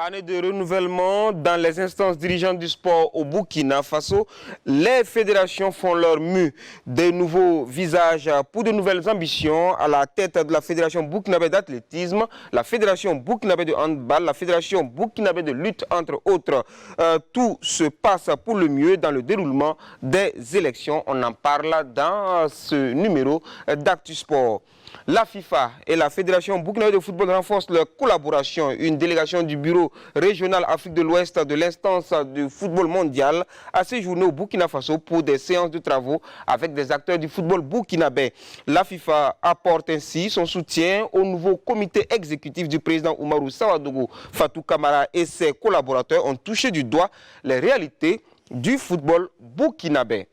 Année de renouvellement dans les instances dirigeantes du sport au Burkina Faso. Les fédérations font leur mue. De nouveaux visages pour de nouvelles ambitions à la tête de la Fédération burkinabé d'athlétisme, la Fédération burkinabé de handball, la Fédération burkinabé de lutte, entre autres. Tout se passe pour le mieux dans le déroulement des élections. On en parle dans ce numéro d'Actu Sport. La FIFA et la Fédération burkinabé de football renforcent leur collaboration. Une délégation du bureau régional Afrique de l'Ouest de l'instance du football mondial a séjourné au Burkina Faso pour des séances de travaux avec des acteurs du football burkinabé. La FIFA apporte ainsi son soutien au nouveau comité exécutif du président Oumarou Sawadogo. Fatou Kamara et ses collaborateurs ont touché du doigt les réalités du football burkinabé.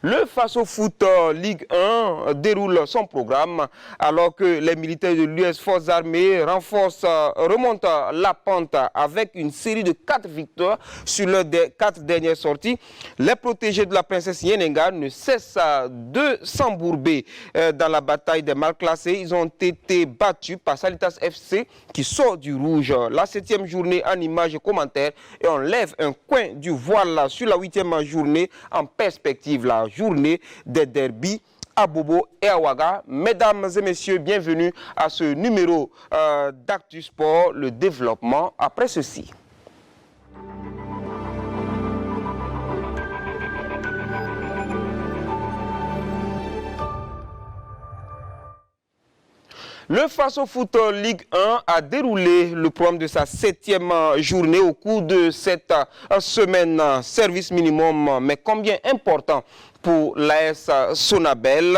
Le Faso Foot Ligue 1 déroule son programme alors que les militaires de l'US Forces Armées remontent la pente avec une série de 4 victoires sur leurs 4 dernières sorties. Les protégés de la princesse Yenenga ne cessent de s'embourber dans la bataille des mal classés. Ils ont été battus par Salitas FC qui sort du rouge. La 7e journée en images et commentaires, et on lève un coin du voile sur la 8e journée en perspective. La journée des derbies à Bobo et à Ouaga. Mesdames et messieurs, bienvenue à ce numéro d'Actu Sport, le développement après ceci. Le Faso Foot Ligue 1 a déroulé le programme de sa 7e journée au cours de cette semaine. Service minimum, mais combien important pour l'AS Sonabel,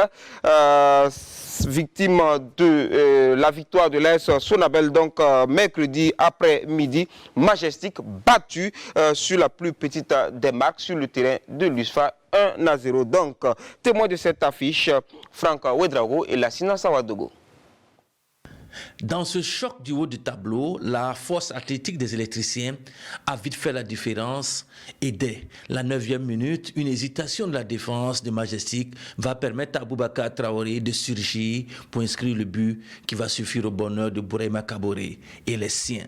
victime de la victoire de l'AS Sonabel, donc mercredi après-midi, Majestic battu sur la plus petite des marques sur le terrain de l'USFA 1-0. Donc, témoin de cette affiche, Franck Ouedraogo et Lassina Sawadogo. Dans ce choc du haut du tableau, la force athlétique des électriciens a vite fait la différence et dès la 9e minute, une hésitation de la défense de Majestic va permettre à Boubacar Traoré de surgir pour inscrire le but qui va suffire au bonheur de Bouraïma Kaboré et les siens.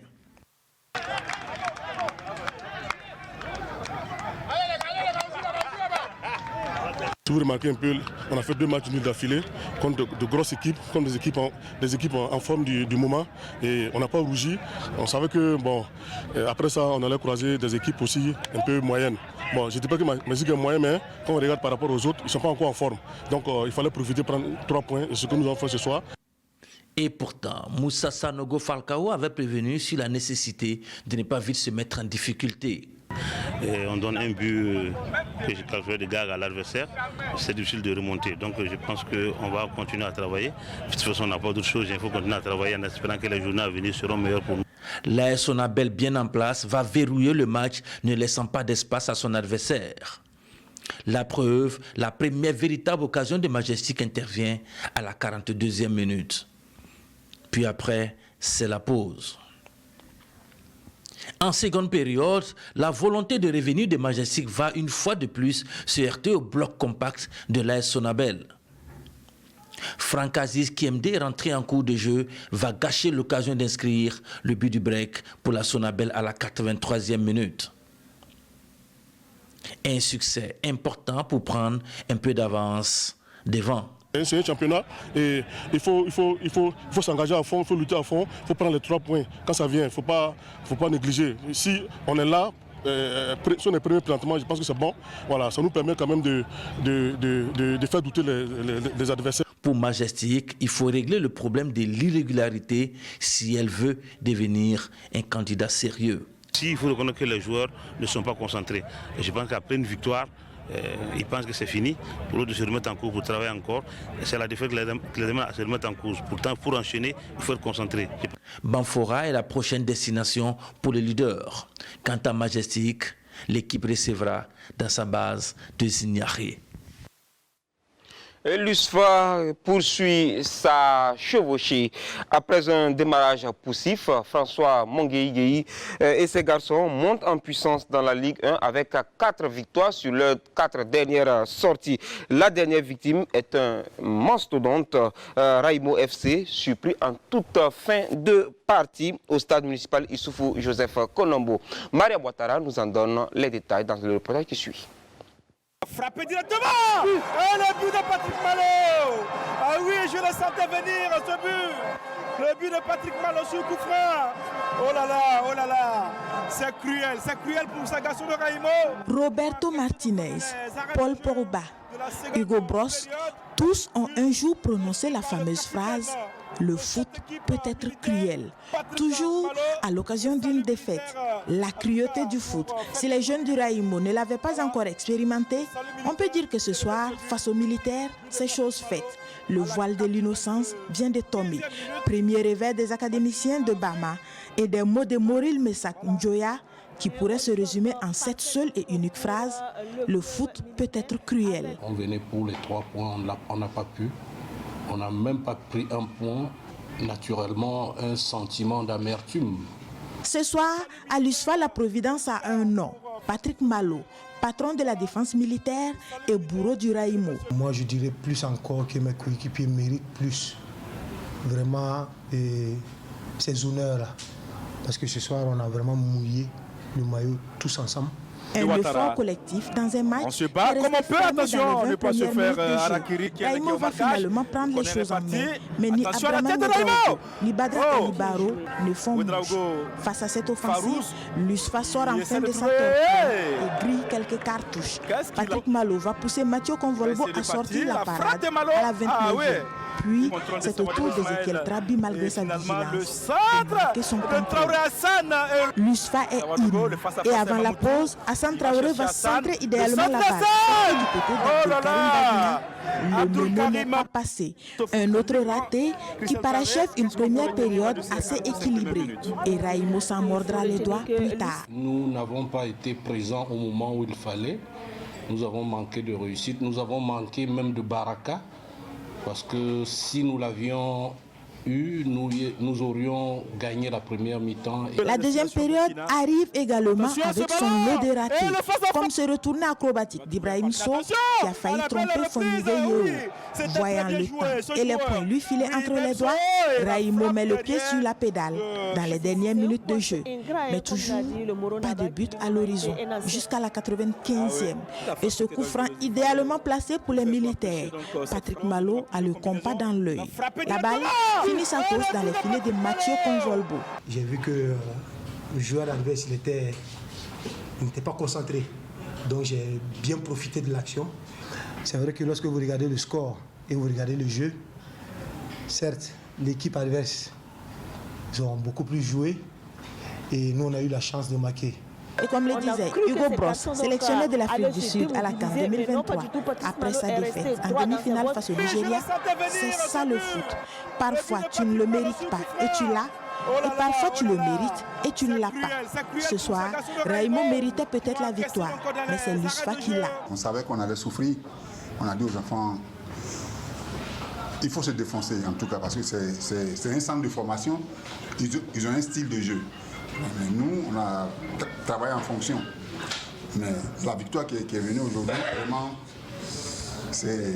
Si vous remarquez un peu, on a fait 2 matchs nuls d'affilée contre de grosses équipes, contre des équipes en forme du moment, et on n'a pas rougi. On savait que bon, après ça, on allait croiser des équipes aussi un peu moyennes. Bon, je ne dis pas que Majestic est moyen, mais quand on regarde par rapport aux autres, ils ne sont pas encore en forme. Donc il fallait profiter de prendre 3 points, et ce que nous avons fait ce soir. Et pourtant, Moussa Sanogo Falcao avait prévenu sur la nécessité de ne pas vite se mettre en difficulté. Et on donne un but que j'ai calculé de gag à l'adversaire, c'est difficile de remonter. Donc je pense qu'on va continuer à travailler. De toute façon, on n'a pas d'autre chose, il faut continuer à travailler en espérant que les journées à venir seront meilleures pour nous. L'AS Sonabel, bien en place, va verrouiller le match, ne laissant pas d'espace à son adversaire. La preuve, la première véritable occasion de Majestic intervient à la 42e minute. Puis après, c'est la pause. En seconde période, la volonté de revenir de Majestic va une fois de plus se heurter au bloc compact de l'AS Sonabel. Franck Aziz Kiemde, rentré en cours de jeu, va gâcher l'occasion d'inscrire le but du break pour la Sonabel à la 83e minute. Un succès important pour prendre un peu d'avance devant. C'est un championnat et il faut s'engager à fond, il faut lutter à fond, il faut prendre les 3 points quand ça vient, il ne faut pas négliger. Si on est là, si on est premier présentement, je pense que c'est bon. Voilà, ça nous permet quand même de faire douter les adversaires. Pour Majestic, il faut régler le problème de l'irrégularité si elle veut devenir un candidat sérieux. Il faut reconnaître que les joueurs ne sont pas concentrés. Et je pense qu'après une victoire, ils pensent que c'est fini. Pour eux de se remettre en cours, pour travailler encore. C'est la défaite qui les demande à se remettre en cours. Pourtant, pour enchaîner, il faut être concentré. Banfora est la prochaine destination pour les leaders. Quant à Majestic, l'équipe recevra dans sa base de Zignari. L'USFA poursuit sa chevauchée. Après un démarrage poussif, François Mongueï et ses garçons montent en puissance dans la Ligue 1 avec 4 victoires sur leurs 4 dernières sorties. La dernière victime est un mastodonte, Raimo FC, surpris en toute fin de partie au stade municipal Issoufou Joseph Colombo. Maria Ouattara nous en donne les détails dans le reportage qui suit. Frappé directement. Et le but de Patrick Malo. Ah oui, je le sentais venir ce but. Le but de Patrick Malo sur coup franc. Oh là là, c'est cruel pour ce garçon de Raimo. Roberto Martinez, Paul Pogba, Hugo Bross, tous ont un jour prononcé la fameuse phrase « Le foot peut être cruel ». Toujours à l'occasion d'une défaite, la cruauté du foot. Si les jeunes du Raimo ne l'avaient pas encore expérimenté, on peut dire que ce soir, face aux militaires, c'est chose faite. Le voile de l'innocence vient de tomber. Premier réveil des académiciens de Bama et des mots de Moril Messak Njoya qui pourraient se résumer en cette seule et unique phrase « Le foot peut être cruel ». On venait pour les 3 points, on n'a pas pu. On n'a même pas pris un point. Naturellement, un sentiment d'amertume. Ce soir, à l'USFA, la Providence a un nom. Patrick Malo, patron de la défense militaire et bourreau du Raimo. Moi, je dirais plus encore que mes coéquipiers méritent plus. Vraiment, ces honneurs-là. Parce que ce soir, on a vraiment mouillé le maillot tous ensemble. Un effort collectif dans un match. On se bat comme on peut, attention, ne pas se faire harakiri. Raimo va finalement prendre les choses en main. Mais ni Abraham Ouedraogo, ni Badra Kalibaro ne font bouche. Face à cette offensive, l'USFA sort enfin de sa torpeur et grille quelques cartouches. Patrick Malo va pousser Mathieu Convolbo à sortir la parade à la 29e. Puis, c'est au tour d'Ezekiel Trabi, malgré sa vigilance, de marquer son contrôle. L'USFA est immune. Et avant la pause, Hassan Traoré va centrer idéalement la balle. Et du côté d'Abdelkarim Badina, le meneur n'est pas passé. Un autre raté qui parachève une première période assez équilibrée. Et Raimo s'en mordra les doigts plus tard. Nous n'avons pas été présents au moment où il fallait. Nous avons manqué de réussite. Nous avons manqué même de baraka. Parce que si nous l'avions eu, nous aurions gagné la première mi-temps. La deuxième période arrive également avec son lot de ratés, comme ce retourné acrobatique d'Ibrahim Sow qui a failli tromper Fonige Yeo. Voyant le temps et les points lui filer entre les doigts, Raimo met le pied sur la pédale dans les dernières minutes de jeu. Mais toujours pas de but à l'horizon jusqu'à la 95e. Et ce coup franc idéalement placé pour les militaires. Patrick Malo a le compas dans l'œil. La balle finit sa course dans les filets de Mathieu Convolbo. J'ai vu que le joueur adverse n'était pas concentré. Donc j'ai bien profité de l'action. C'est vrai que lorsque vous regardez le score et vous regardez le jeu, certes, l'équipe adverse, ils ont beaucoup plus joué et nous, on a eu la chance de marquer. Et comme le disait Hugo Bross, sélectionné de l'Afrique du Sud à la CAN 2023, après sa défaite en demi-finale face au Nigeria, c'est ça le foot. Parfois, tu ne le mérites pas et tu l'as. Et parfois tu le mérites et tu ne l'as pas. Ce soir, Raimo méritait peut-être la victoire, mais c'est l'USFA qui l'a. On savait qu'on allait souffrir. On a dit aux enfants, il faut se défoncer en tout cas, parce que c'est un centre de formation. Ils ont un style de jeu. Mais nous, on a travaillé en fonction. Mais la victoire qui est venue aujourd'hui, vraiment, c'est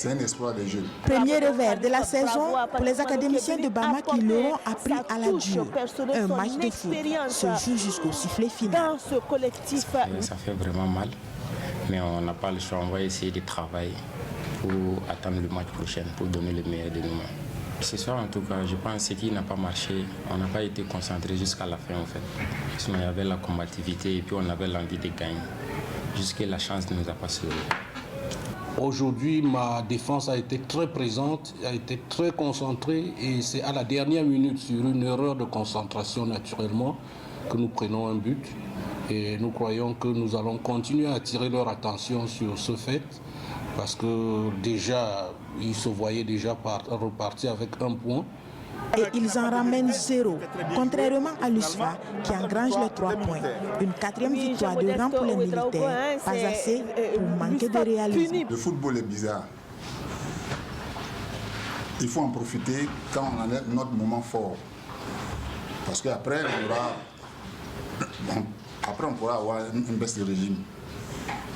un espoir des jeunes. Premier revers de la saison pour les académiciens de Bama qui l'auront appris à la dure. Un match de foot se joue jusqu'au sifflet final. Ça fait vraiment mal, mais on n'a pas le choix. On va essayer de travailler pour attendre le match prochain, pour donner le meilleur de nous-mêmes. Ce soir, en tout cas, je pense que ce qui n'a pas marché, on n'a pas été concentré jusqu'à la fin, en fait. Parce qu'il y avait la combativité et puis on avait l'envie de gagner. Jusqu'à la chance ne nous a pas sauvé. Aujourd'hui, ma défense a été très présente, a été très concentrée et c'est à la dernière minute, sur une erreur de concentration naturellement, que nous prenons un but. Et nous croyons que nous allons continuer à attirer leur attention sur ce fait, parce que déjà, ils se voyaient déjà repartir avec un point. Et ils en ramènent 0, contrairement à l'USFA qui engrange les 3 points. Une 4e victoire de rang pour les militaires, pas assez pour manquer de réalisme. Le football est bizarre. Il faut en profiter quand on a notre moment fort. Parce qu'après, on pourra avoir une baisse de régime.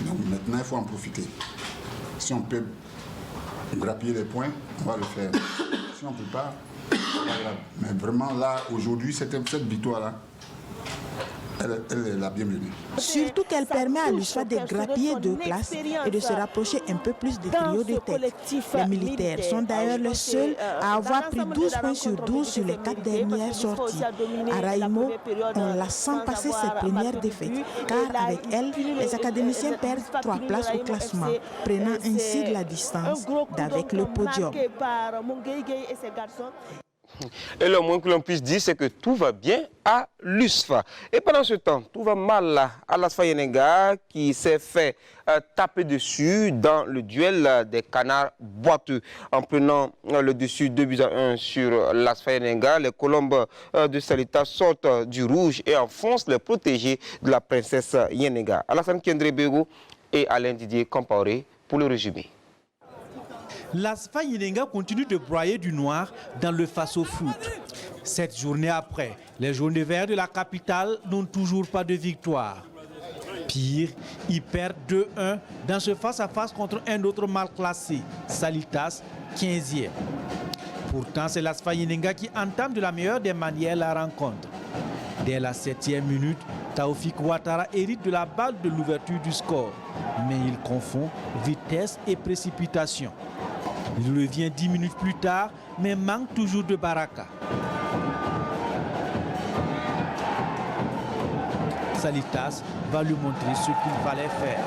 Donc maintenant, il faut en profiter. Si on peut grappiller les points, on va le faire. Si on ne peut pas, c'est pas grave. Mais vraiment, là, aujourd'hui, cette victoire-là, elle est la bienvenue. Surtout qu'elle permet à l'USFA de grappiller 2 places et de se rapprocher un peu plus du trio de tête. Les militaires sont d'ailleurs les seuls à avoir pris 12 points sur 12 sur les 4 dernières sorties. À Raimo, on la sent passer ses premières défaites, car avec elle, les académiciens perdent 3 places au classement, prenant ainsi de la distance d'avec le podium. Et le moins que l'on puisse dire, c'est que tout va bien à l'USFA. Et pendant ce temps, tout va mal à l'ASFA Yenenga qui s'est fait taper dessus dans le duel des canards boiteux. En prenant le dessus 2-1 sur l'ASFA Yenenga, les colombes de Salitas sortent du rouge et enfoncent les protégés de la princesse Yenenga. Alassane Kendré Bego et Alain Didier Compaoré pour le résumé. L'ASFA Yenenga continue de broyer du noir dans le Faso Foot. 7 journées après, les jaunes et verts de la capitale n'ont toujours pas de victoire. Pire, ils perdent 2-1 dans ce face-à-face contre un autre mal classé, Salitas, 15e. Pourtant, c'est l'ASFA Yenenga qui entame de la meilleure des manières la rencontre. Dès la 7e minute, Taoufik Ouattara hérite de la balle de l'ouverture du score, mais il confond vitesse et précipitation. Il revient 10 minutes plus tard, mais manque toujours de baraka. Salitas va lui montrer ce qu'il fallait faire.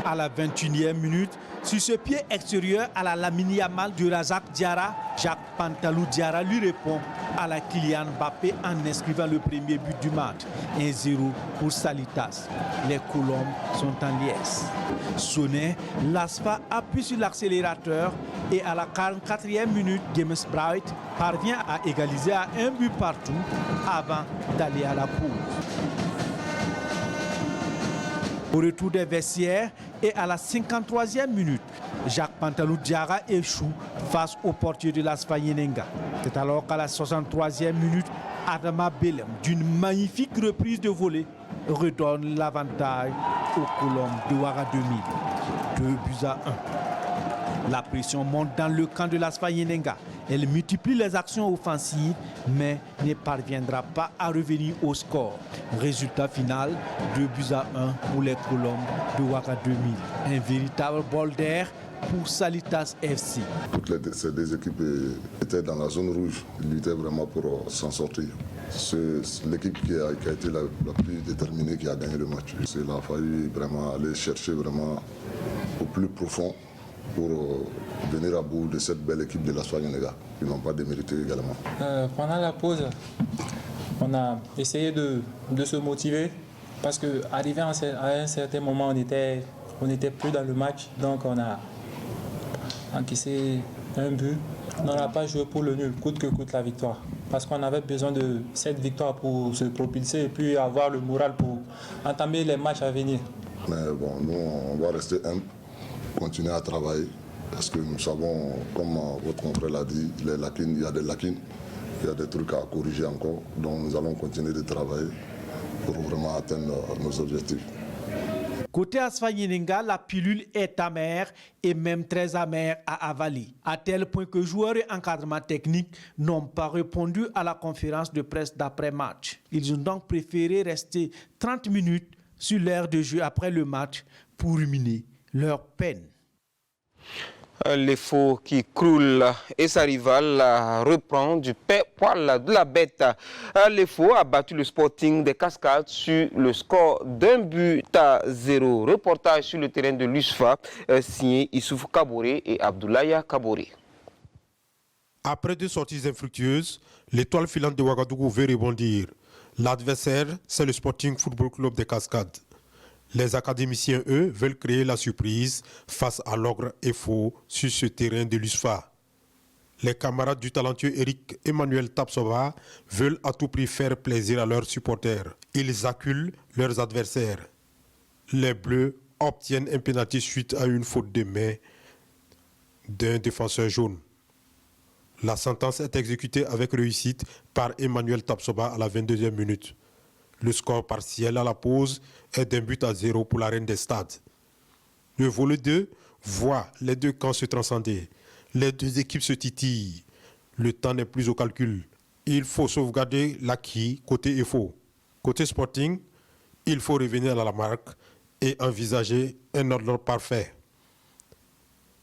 À la 21e minute, sur ce pied extérieur à la Lamine Yamal de Razak Diarra, Jacques Pantalou Diarra lui répond à la Kylian Mbappé en inscrivant le premier but du match. 1-0 pour Salitas. Les Colombes sont en liesse. Sonné, l'ASFA appuie sur l'accélérateur et à la 44e minute, James Bright parvient à égaliser à 1 but partout avant d'aller à la pause. Au retour des vestiaires et à la 53e minute, Jacques Pantalou Diarra échoue face au portier de l'ASFA Yenenga. C'est alors qu'à la 63e minute, Adama Belem, d'une magnifique reprise de volée, redonne l'avantage aux Colombes de Ouaga 2000. 2-1. La pression monte dans le camp de l'ASFA Yenenga. Elle multiplie les actions offensives, mais ne parviendra pas à revenir au score. Résultat final, 2-1 pour les Colombes de Ouaga 2000. Un véritable bol d'air pour Salitas FC. Toutes ces 2 équipes étaient dans la zone rouge. Ils luttaient vraiment pour s'en sortir. C'est l'équipe qui a été la plus déterminée qui a gagné le match. Il a fallu vraiment aller chercher vraiment au plus profond pour venir à bout de cette belle équipe de l'ASFA Yenenga. Ils n'ont pas démérité également. Pendant la pause, on a essayé de se motiver parce qu'arrivé à un certain moment, on était plus dans le match. Donc on a encaissé un but. On n'a pas joué pour le nul, coûte que coûte la victoire. Parce qu'on avait besoin de cette victoire pour se propulser et puis avoir le moral pour entamer les matchs à venir. Mais bon, nous, on va rester humble, continuer à travailler. Parce que nous savons, comme votre confrère l'a dit, il y a des lacunes, il y a des trucs à corriger encore. Donc nous allons continuer de travailler pour vraiment atteindre nos objectifs. Côté ASFA Yenenga, la pilule est amère et même très amère à avaler. À tel point que joueurs et encadrement technique n'ont pas répondu à la conférence de presse d'après-match. Ils ont donc préféré rester 30 minutes sur l'aire de jeu après le match pour ruminer leur peine. Les faux qui croulent et sa rivale reprend du poil de la bête. Les faux a battu le Sporting des Cascades sur le score d'1-0. Reportage sur le terrain de l'USFA signé Issouf Kaboré et Abdoulaye Kaboré. Après 2 sorties infructueuses, l'étoile filante de Ouagadougou veut rebondir. L'adversaire, c'est le Sporting Football Club des Cascades. Les académiciens, eux, veulent créer la surprise face à l'ogre et faux sur ce terrain de l'USFA. Les camarades du talentueux Eric Emmanuel Tapsoba veulent à tout prix faire plaisir à leurs supporters. Ils acculent leurs adversaires. Les Bleus obtiennent un pénalty suite à une faute de main d'un défenseur jaune. La sentence est exécutée avec réussite par Emmanuel Tapsoba à la 22e minute. Le score partiel à la pause est d'1-0 pour la Reine des Stades. Le volet 2 voit les deux camps se transcender. Les deux équipes se titillent. Le temps n'est plus au calcul. Il faut sauvegarder l'acquis côté EFO. Côté Sporting, il faut revenir à la marque et envisager un ordre parfait.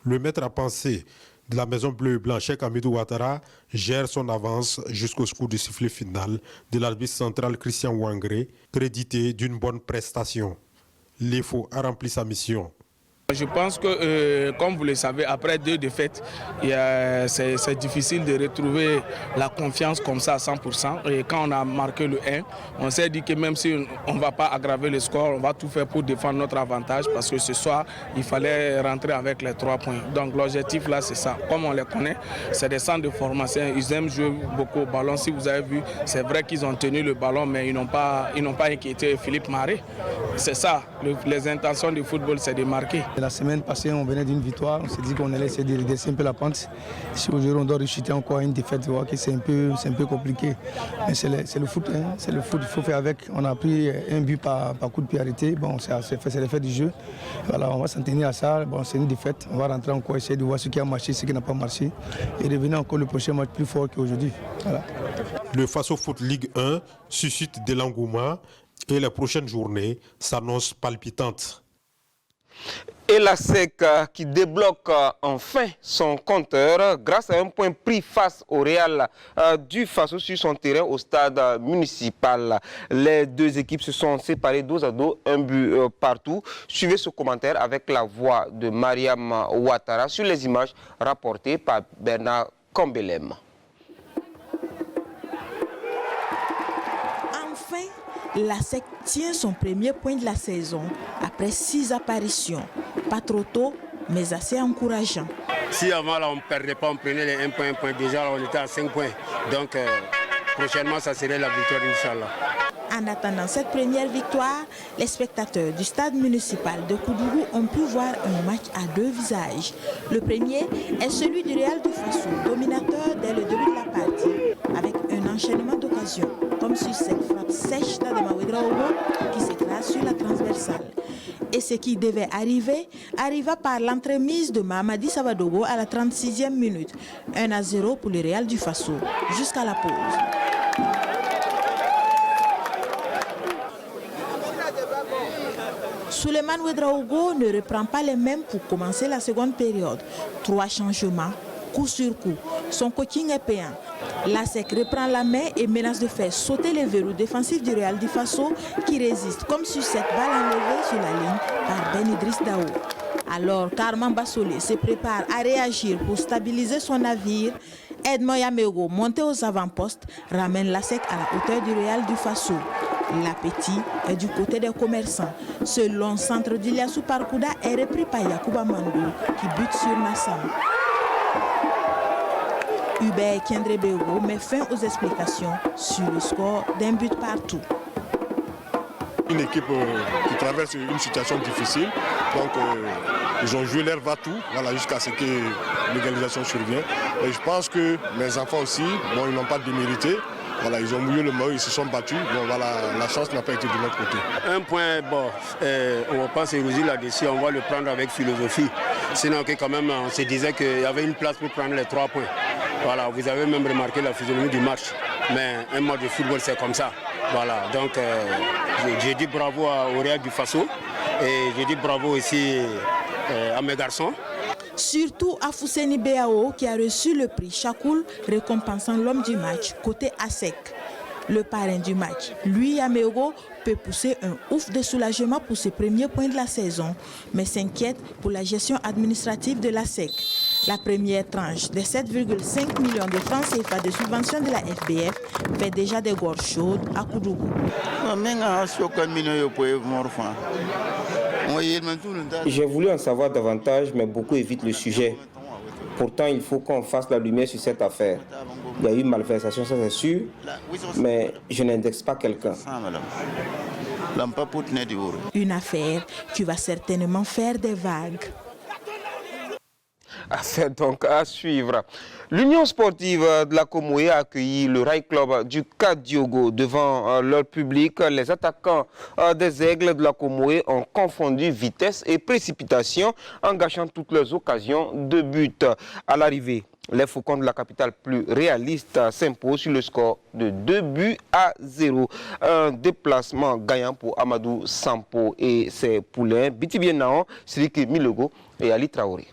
Le maître à penser de la Maison Bleue et Blanche, Cheikh Hamidou Ouattara, gère son avance jusqu'au coup de sifflet final de l'arbitre central Christian Ouangré, crédité d'une bonne prestation. L'EFO a rempli sa mission. Je pense que, comme vous le savez, après 2 défaites, c'est difficile de retrouver la confiance comme ça à 100%. Et quand on a marqué le 1, on s'est dit que même si on ne va pas aggraver le score, on va tout faire pour défendre notre avantage parce que ce soir, il fallait rentrer avec les 3 points. Donc l'objectif là, c'est ça. Comme on les connaît, c'est des centres de formation. Ils aiment jouer beaucoup au ballon. Si vous avez vu, c'est vrai qu'ils ont tenu le ballon, mais ils n'ont pas inquiété Philippe Maré. C'est ça. Les intentions du football, c'est de marquer. La semaine passée, on venait d'une victoire. On s'est dit qu'on allait essayer de redresser un peu la pente. Si aujourd'hui on doit rechuter encore une défaite, c'est un peu compliqué. Mais c'est le foot. Hein. C'est le foot, il faut faire avec. On a pris un but par coup de pied arrêté. Bon, c'est l'effet du jeu. Voilà, on va s'en tenir à ça. Bon, c'est une défaite. On va rentrer encore, essayer de voir ce qui a marché, ce qui n'a pas marché. Et revenir encore le prochain match plus fort qu'aujourd'hui. Voilà. Le Faso Foot Ligue 1 suscite de l'engouement et les prochaines journées s'annoncent palpitantes. Et la SEC qui débloque enfin son compteur grâce à un point pris face au Real du Faso sur son terrain au stade municipal. Les deux équipes se sont séparées dos à dos, un but partout. Suivez ce commentaire avec la voix de Mariam Ouattara sur les images rapportées par Bernard Combelem. Enfin, la SEC tient son premier point de la saison après 6 apparitions. Pas trop tôt, mais assez encourageant. Si avant là, on ne perdait pas, on prenait les 1 point, déjà là, on était à 5 points. Donc prochainement, ça serait la victoire, Inch'Allah. En attendant cette première victoire, les spectateurs du stade municipal de Koudougou ont pu voir un match à 2 visages. Le premier est celui du Real du Faso, dominateur dès le début de la partie, avec un enchaînement d'occasions, comme sur cette frappe sèche d'Adama Ouedraogo qui s'écrase sur la transversale. Et ce qui devait arriver arriva par l'entremise de Mamadi Savadogo à la 36e minute. 1-0 pour le Real du Faso, jusqu'à la pause. Souleymane Ouedraogo ne reprend pas les mêmes pour commencer la seconde période. 3 changements, coup sur coup. Son coaching est payant. La SEC reprend la main et menace de faire sauter les verrous défensifs du Real du Faso qui résiste comme sur cette balle enlevée sur la ligne par Ben Idriss Dao. Alors Carman Bassolé se prépare à réagir pour stabiliser son navire. Edmond Yamego, monté aux avant-postes, ramène la SEC à la hauteur du Real du Faso. L'appétit est du côté des commerçants. Ce long centre d'Iliassou Parkouda est repris par Yacouba Mandou qui bute sur Nassam. Hubert Kendrebego met fin aux explications sur le score d'1 but partout. Une équipe qui traverse une situation difficile, donc ils ont joué leur va-tout jusqu'à ce que l'égalisation survienne. Et je pense que les enfants aussi, ils n'ont pas démérité. Ils ont mouillé le maillot, ils se sont battus. La chance n'a pas été de notre côté. Un point, on ne va pas s'éroser là-dessus, on va le prendre avec philosophie. Sinon, quand même, on se disait qu'il y avait une place pour prendre les 3 points. Voilà, vous avez même remarqué la physionomie du match. Mais un match de football, c'est comme ça. Voilà, donc j'ai dit bravo au Real du Faso et j'ai dit bravo aussi à mes garçons. Surtout à Fousseni Béao qui a reçu le prix Chakoul récompensant l'homme du match côté ASEC. Le parrain du match, lui Yamégo, peut pousser un ouf de soulagement pour ses premiers points de la saison, mais s'inquiète pour la gestion administrative de l'ASEC. La première tranche des 7,5 millions de francs CFA de subvention de la FBF fait déjà des gorges chaudes à Koudougou. J'ai voulu en savoir davantage, mais beaucoup évitent le sujet. Pourtant, il faut qu'on fasse la lumière sur cette affaire. Il y a eu malversation, ça c'est sûr, mais je n'indexe pas quelqu'un. Une affaire qui va certainement faire des vagues. Affaire donc à suivre. L'Union sportive de la Comoé a accueilli le Rail Club du Kadiogo devant leur public. Les attaquants des Aigles de la Comoé ont confondu vitesse et précipitation en gâchant toutes leurs occasions de but. À l'arrivée, les Faucons de la capitale plus réaliste s'imposent sur le score de 2-0. Un déplacement gagnant pour Amadou Sampo et ses poulains Bitibien Naon, Siriki Milogo et Ali Traoré.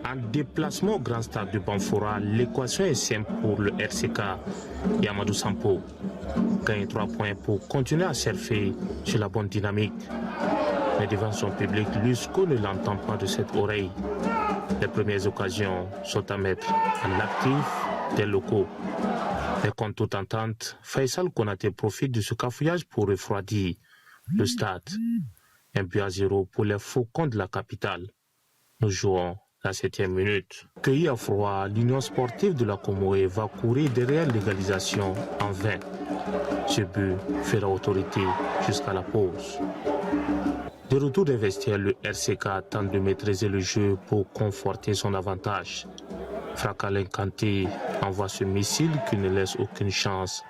En déplacement au grand stade de Banfora, l'équation est simple pour le RCK et Amadou Sampo. Gagne 3 points pour continuer à surfer sur la bonne dynamique. Mais devant son public, Lusco ne l'entend pas de cette oreille. Les premières occasions sont à mettre en actif des locaux. Mais contre toute entente, Faisal Konaté profite de ce cafouillage pour refroidir le stade. 1-0 pour les Faucons de la capitale. Nous jouons la 7e minute. Cueilli à froid, l'Union sportive de la Comoé va courir derrière l'égalisation en vain. Ce but fera autorité jusqu'à la pause. De retour des vestiaires, le RCK tente de maîtriser le jeu pour conforter son avantage. Frakalin Kanté envoie ce missile qui ne laisse aucune chance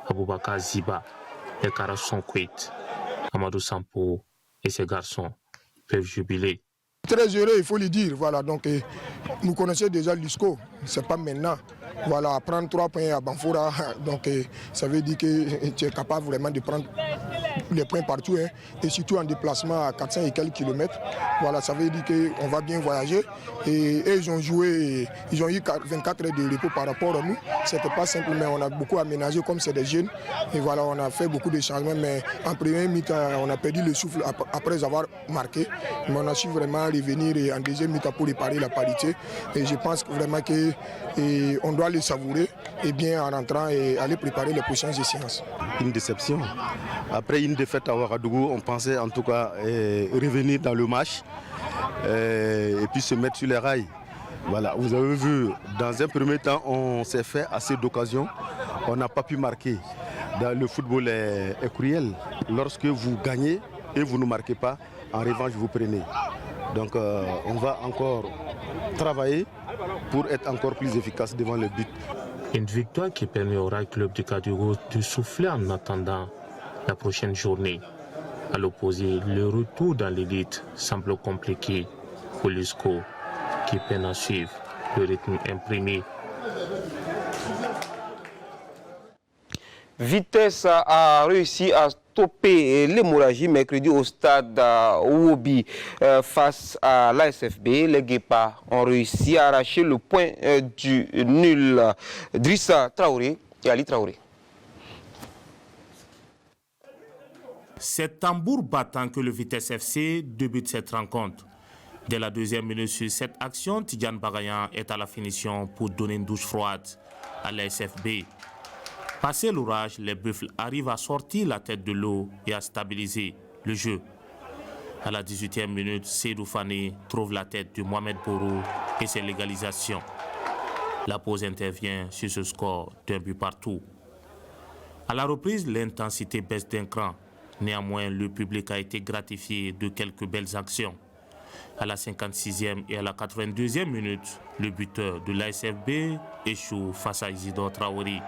à Boubacar Ziba. Les Karas sont quittes. Amadou Sampo et ses garçons peuvent jubiler. Très heureux, il faut le dire. Voilà, donc nous connaissons déjà Lusco, c'est pas maintenant. Voilà, prendre 3 points à Banfora, donc ça veut dire que tu es capable vraiment de prendre les points partout, hein, et surtout en déplacement à 400 et quelques kilomètres. Voilà, ça veut dire qu'on va bien voyager. Et ils ont joué, ils ont eu 24 heures de repos par rapport à nous. C'était pas simple, mais on a beaucoup aménagé comme c'est des jeunes. Et voilà, on a fait beaucoup de changements, mais en première mi-temps, on a perdu le souffle après avoir marqué. Mais on a su vraiment revenir en deuxième mi-temps pour réparer la parité. Et je pense vraiment qu'on doit le savourer et bien en rentrant et aller préparer les prochaines échéances. Une déception. Après une défaite à Ouagadougou, on pensait en tout cas revenir dans le match et puis se mettre sur les rails. Voilà, vous avez vu, dans un premier temps, on s'est fait assez d'occasions. On n'a pas pu marquer. Le football est cruel. Lorsque vous gagnez et vous ne marquez pas, en revanche, vous prenez. Donc on va encore travailler pour être encore plus efficace devant le but. Une victoire qui permet au Rail Club du Kadiogo de souffler en attendant la prochaine journée. À l'opposé, le retour dans l'élite semble compliqué pour Lusco qui peine à suivre le rythme imprimé. Vitesse a réussi à stopper l'hémorragie mercredi au stade Ouobi face à l'ASFB. Les Guépards ont réussi à arracher le point du nul. Drissa Traoré et Ali Traoré. C'est tambour battant que le Vitesse FC débute cette rencontre. Dès la 2e minute sur cette action, Tidiane Bagayan est à la finition pour donner une douche froide à l'ASFB. Passé l'orage, les Buffles arrivent à sortir la tête de l'eau et à stabiliser le jeu. À la 18e minute, Seydou Fane trouve la tête de Mohamed Bourou et c'est l'égalisation. La pause intervient sur ce score d'un but partout. À la reprise, l'intensité baisse d'un cran. Néanmoins, le public a été gratifié de quelques belles actions. À la 56e et à la 82e minute, le buteur de l'ASFB échoue face à Isidore Traoré,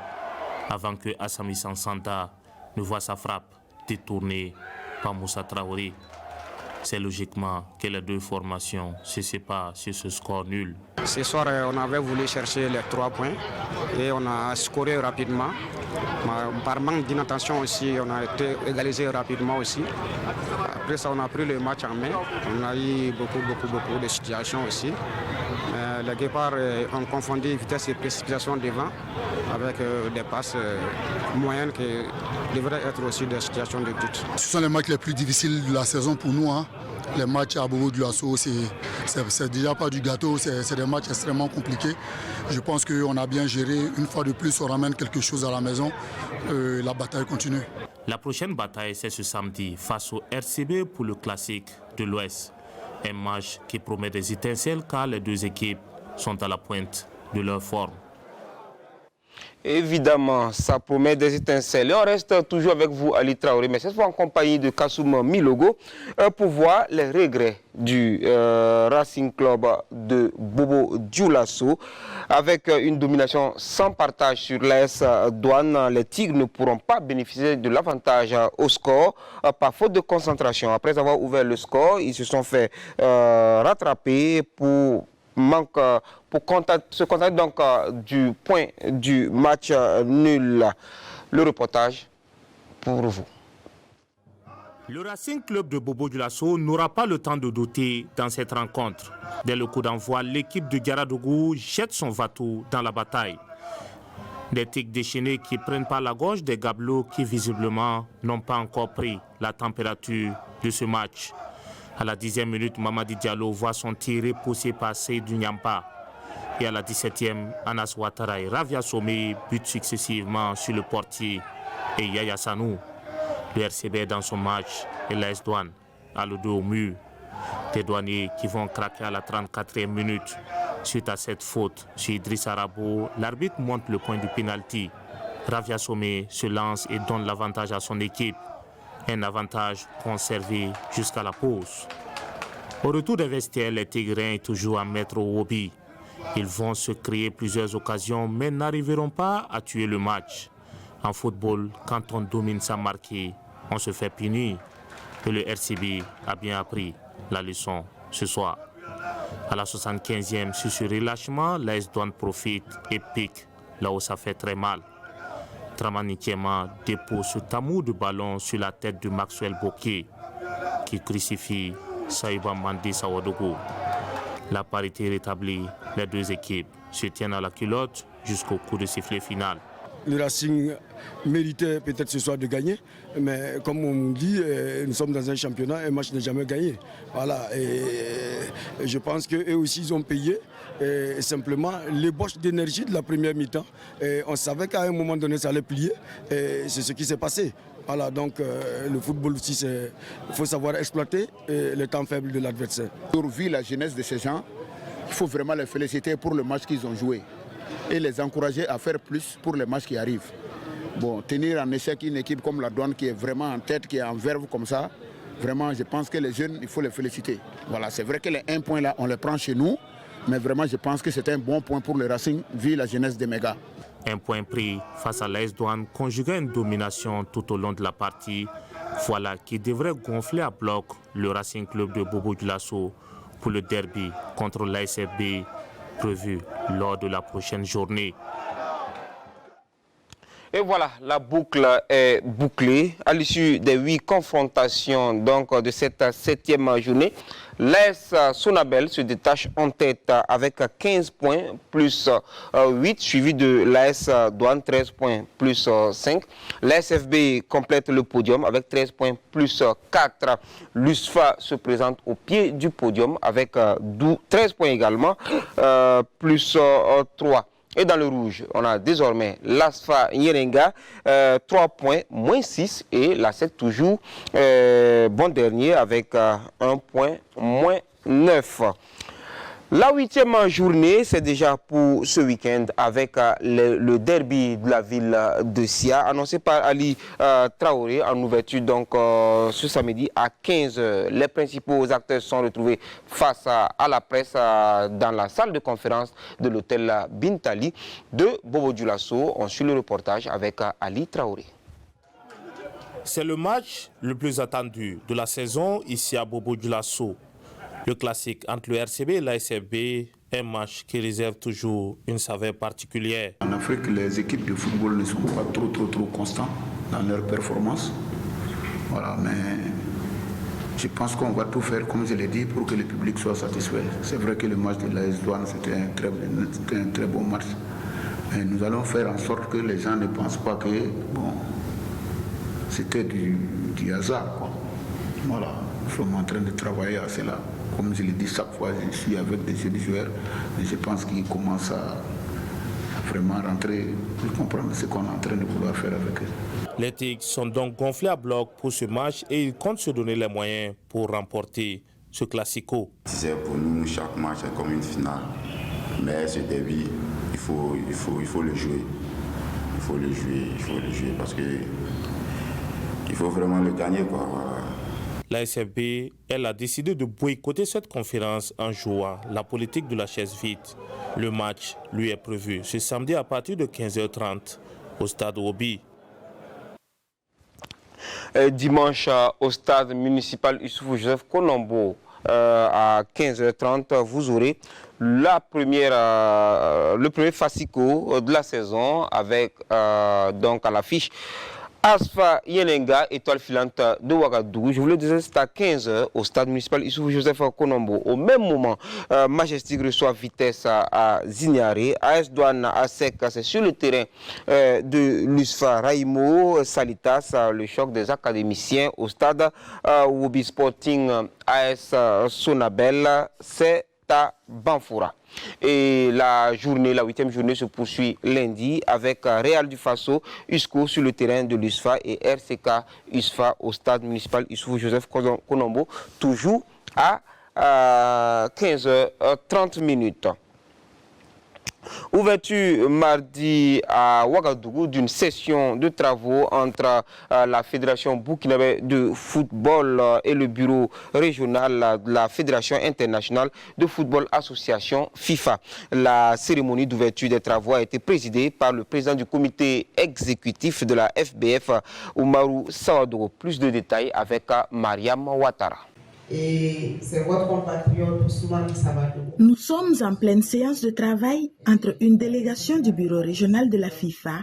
avant que Assami Sansanda ne voit sa frappe détournée par Moussa Traoré. C'est logiquement que les deux formations se séparent sur ce score nul. Ce soir, on avait voulu chercher les 3 points et on a scoré rapidement. Par manque d'inattention aussi, on a été égalisé rapidement aussi. Après ça, on a pris le match en main. On a eu beaucoup de situations aussi. Les Guépards ont confondu vitesse et précipitation devant avec des passes moyennes qui devraient être aussi des situations de but. Ce sont les matchs les plus difficiles de la saison pour nous. Hein. Les matchs à Bobo de l'Assaut, c'est déjà pas du gâteau, c'est des matchs extrêmement compliqués. Je pense qu'on a bien géré. Une fois de plus, on ramène quelque chose à la maison. La bataille continue. La prochaine bataille, c'est ce samedi face au RCB pour le classique de l'Ouest. Un match qui promet des étincelles car les deux équipes sont à la pointe de leur forme. Évidemment, ça promet des étincelles. Et on reste toujours avec vous, Ali Traoré, mais cette fois en compagnie de Kassoum Milogo, pour voir les regrets du Racing Club de Bobo Dioulasso. Avec une domination sans partage sur l'AS Douane, les Tigres ne pourront pas bénéficier de l'avantage au score par faute de concentration. Après avoir ouvert le score, ils se sont fait rattraper pour se contenter donc du point du match nul. Le reportage pour vous. Le Racing Club de Bobo Dioulasso n'aura pas le temps de douter dans cette rencontre. Dès le coup d'envoi, l'équipe de Garadougou jette son vatou dans la bataille. Des tics déchaînés qui prennent par la gorge des gabelots qui visiblement n'ont pas encore pris la température de ce match. À la 10e minute, Mamadi Diallo voit son tir repoussé par Seydou Nyampa. Et à la 17e, Anas Ouattara et Ravia Somé butent successivement sur le portier et Yaya Sanou. Le RCB dans son match et l'AS Douane a le dos au mur. Des douaniers qui vont craquer à la 34e minute. Suite à cette faute sur Idriss Arabo, l'arbitre monte le point du pénalty. Ravia Somé se lance et donne l'avantage à son équipe. Un avantage conservé jusqu'à la pause. Au retour des vestiaires, les Tigrins toujours à mettre au hobby. Ils vont se créer plusieurs occasions mais n'arriveront pas à tuer le match. En football, quand on domine sans marquer, on se fait punir. Et le RCB a bien appris la leçon ce soir. À la 75e, sur ce relâchement, l'AS Douane profite et pique là où ça fait très mal. Dramani Thiema dépose ce tamour de ballon sur la tête de Maxwell Bokeh qui crucifie Saïba Mandi Sawadogo. La parité rétablie, les deux équipes se tiennent à la culotte jusqu'au coup de sifflet final. Le Racing méritait peut-être ce soir de gagner, mais comme on dit, nous sommes dans un championnat, un match n'est jamais gagné. Voilà, et je pense qu'eux aussi ils ont payé. Et simplement l'ébauche d'énergie de la première mi-temps. On savait qu'à un moment donné ça allait plier, et c'est ce qui s'est passé. Voilà, donc le football aussi, il faut savoir exploiter le temps faible de l'adversaire. Pour vu la jeunesse de ces gens, il faut vraiment les féliciter pour le match qu'ils ont joué et les encourager à faire plus pour les matchs qui arrivent. Bon, tenir en échec une équipe comme la Douane qui est vraiment en tête, qui est en verve comme ça, vraiment je pense que les jeunes, il faut les féliciter. Voilà, c'est vrai que les 1 point là, on les prend chez nous, mais vraiment je pense que c'est un bon point pour le Racing vu la jeunesse des mégas. Un point pris face à l'AS Douane, conjugué à une domination tout au long de la partie, voilà qui devrait gonfler à bloc le Racing Club de Bobo Dioulasso pour le derby contre l'ASFB prévu lors de la prochaine journée. Et voilà, la boucle est bouclée. À l'issue des 8 confrontations donc, de cette 7e journée, l'AS Sonabel se détache en tête avec 15 points plus 8, suivi de l'AS Douane 13 points plus 5. L'ASFB complète le podium avec 13 points plus 4. L'USFA se présente au pied du podium avec 13 points également, plus 3. Et dans le rouge, on a désormais l'ASFA Nyerenga, 3 points, moins 6. Et la 7 toujours bon dernier avec 1 point, moins 9. La 8e journée, c'est déjà pour ce week-end avec le derby de la ville de Sia, annoncé par Ali Traoré en ouverture donc ce samedi à 15h. Les principaux acteurs sont retrouvés face à la presse dans la salle de conférence de l'hôtel Bintali de Bobo Dioulasso. On suit le reportage avec Ali Traoré. C'est le match le plus attendu de la saison ici à Bobo Dioulasso. Le classique entre le RCB et l'ASFB, un match qui réserve toujours une saveur particulière. En Afrique, les équipes de football ne sont pas trop constantes dans leur performance. Voilà, mais je pense qu'on va tout faire, comme je l'ai dit, pour que le public soit satisfait. C'est vrai que le match de l'AS Douane, c'était un très bon match. Mais nous allons faire en sorte que les gens ne pensent pas que c'était du hasard, quoi. Voilà, nous sommes en train de travailler à cela. Comme je l'ai dit chaque fois, je suis avec des jeunes joueurs, mais je pense qu'ils commencent à vraiment rentrer, à comprendre ce qu'on est en train de vouloir faire avec eux. Les Tigres sont donc gonflés à bloc pour ce match et ils comptent se donner les moyens pour remporter ce classico. C'est pour nous, chaque match est comme une finale. Mais ce derby, il faut le jouer. Il faut le jouer parce que il faut vraiment le gagner, quoi. Voilà. La SFB, elle a décidé de boycotter cette conférence en jouant la politique de la chaise vide. Le match lui est prévu ce samedi à partir de 15h30 au stade Obi. Dimanche au stade municipal Issoufou Joseph Konombo à 15h30, vous aurez le premier fascico de la saison avec donc à l'affiche Asfa Yenenga, étoile filante de Ouagadougou. Je vous le disais, c'est à 15h au stade municipal Issoufou Joseph Konombo. Au même moment, Majestic reçoit Vitesse à Zignaré. AS Douane à Sec, c'est sur le terrain de l'USFA. Raimo Salitas, le choc des académiciens au stade Wobi Sporting AS Sonabel, c'est à Banfoura. Et la 8e journée se poursuit lundi avec Real du Faso, USCO sur le terrain de l'USFA et RCK USFA au stade municipal Issoufou Joseph Konombo, toujours à 15h30. Ouverture mardi à Ouagadougou d'une session de travaux entre la Fédération burkinabé de football et le bureau régional de la Fédération internationale de football association FIFA. La cérémonie d'ouverture des travaux a été présidée par le président du comité exécutif de la FBF, Oumarou Sawadogo. Plus de détails avec Mariam Ouattara. Et c'est votre compatriote Ousmane Sawadogo. Nous sommes en pleine séance de travail entre une délégation du bureau régional de la FIFA,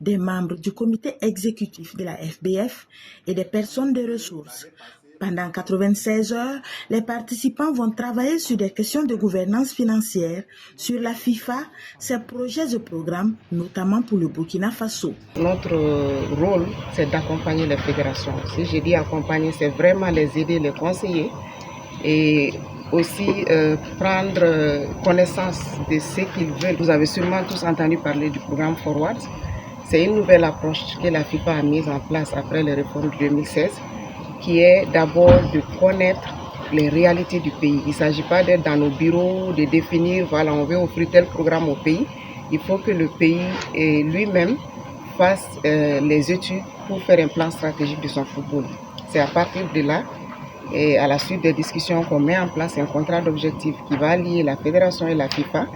des membres du comité exécutif de la FBF et des personnes de ressources. Pendant 96 heures, les participants vont travailler sur des questions de gouvernance financière, sur la FIFA, ses projets et programmes, notamment pour le Burkina Faso. Notre rôle, c'est d'accompagner les fédérations. Si je dis accompagner, c'est vraiment les aider, les conseiller et aussi prendre connaissance de ce qu'ils veulent. Vous avez sûrement tous entendu parler du programme Forward. C'est une nouvelle approche que la FIFA a mise en place après les réformes de 2016. Qui est d'abord de connaître les réalités du pays. Il ne s'agit pas d'être dans nos bureaux, de définir, voilà, on veut offrir tel programme au pays. Il faut que le pays lui-même fasse les études pour faire un plan stratégique de son football. C'est à partir de là, et à la suite des discussions, qu'on met en place un contrat d'objectif qui va lier la fédération et la FIFA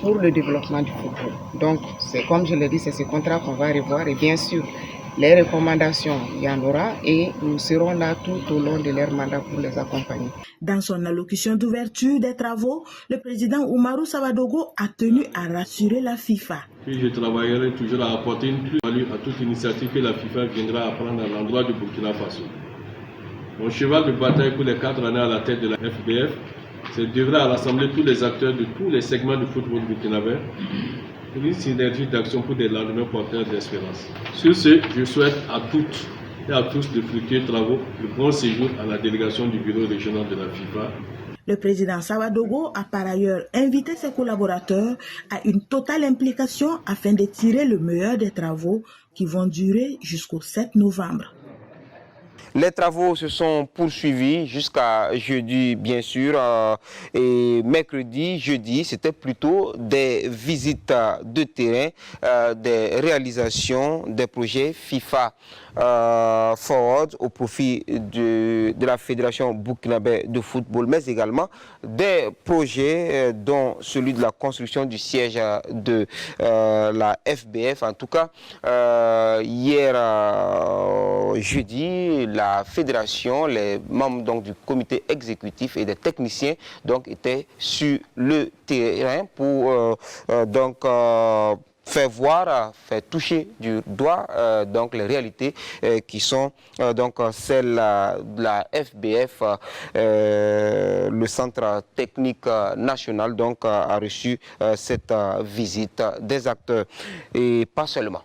pour le développement du football. Donc, c'est comme je l'ai dit, c'est ce contrat qu'on va revoir et bien sûr, les recommandations, il y en aura et nous serons là tout au long de leur mandat pour les accompagner. Dans son allocution d'ouverture des travaux, le président Oumarou Sawadogo a tenu à rassurer la FIFA. Puis je travaillerai toujours à apporter une plus-value à toute initiative que la FIFA viendra à prendre à l'endroit du Burkina Faso. Mon cheval de bataille pour les 4 années à la tête de la FBF, c'est d'œuvrer à rassembler tous les acteurs de tous les segments du football burkinabé pour une synergie d'action pour des lendemains porteurs d'espérance. Sur ce, je souhaite à toutes et à tous de fructueux travaux, le bon séjour à la délégation du bureau régional de la FIFA. Le président Sawadogo a par ailleurs invité ses collaborateurs à une totale implication afin de tirer le meilleur des travaux qui vont durer jusqu'au 7 novembre. Les travaux se sont poursuivis jusqu'à jeudi, bien sûr, et mercredi, jeudi, c'était plutôt des visites de terrain, des réalisations des projets FIFA Forward au profit de la Fédération burkinabé de football, mais également des projets dont celui de la construction du siège de la FBF. En tout cas, hier jeudi, la fédération, les membres donc, du comité exécutif et des techniciens donc, étaient sur le terrain pour faire voir, faire toucher du doigt donc les réalités qui sont donc celles de la FBF. Le centre technique national donc a reçu cette visite des acteurs et pas seulement.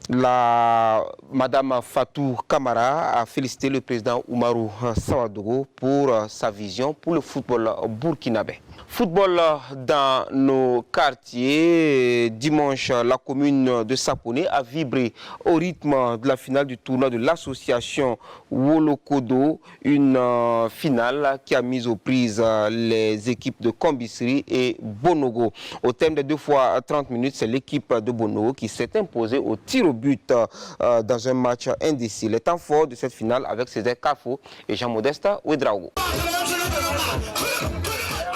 Madame Fatou Kamara a félicité le président Oumarou Sawadogo pour sa vision pour le football burkinabé. Football dans nos quartiers. Dimanche, la commune de Saponé a vibré au rythme de la finale du tournoi de l'association Wolokodo, une finale qui a mis aux prises les équipes de Kombisri et Bonogo. Au terme de 2 fois 30 minutes, c'est l'équipe de Bonogo qui s'est imposée au tir au but dans un match indécis. Les temps forts de cette finale avec Césaire Kafo et Jean-Modeste Ouedraogo.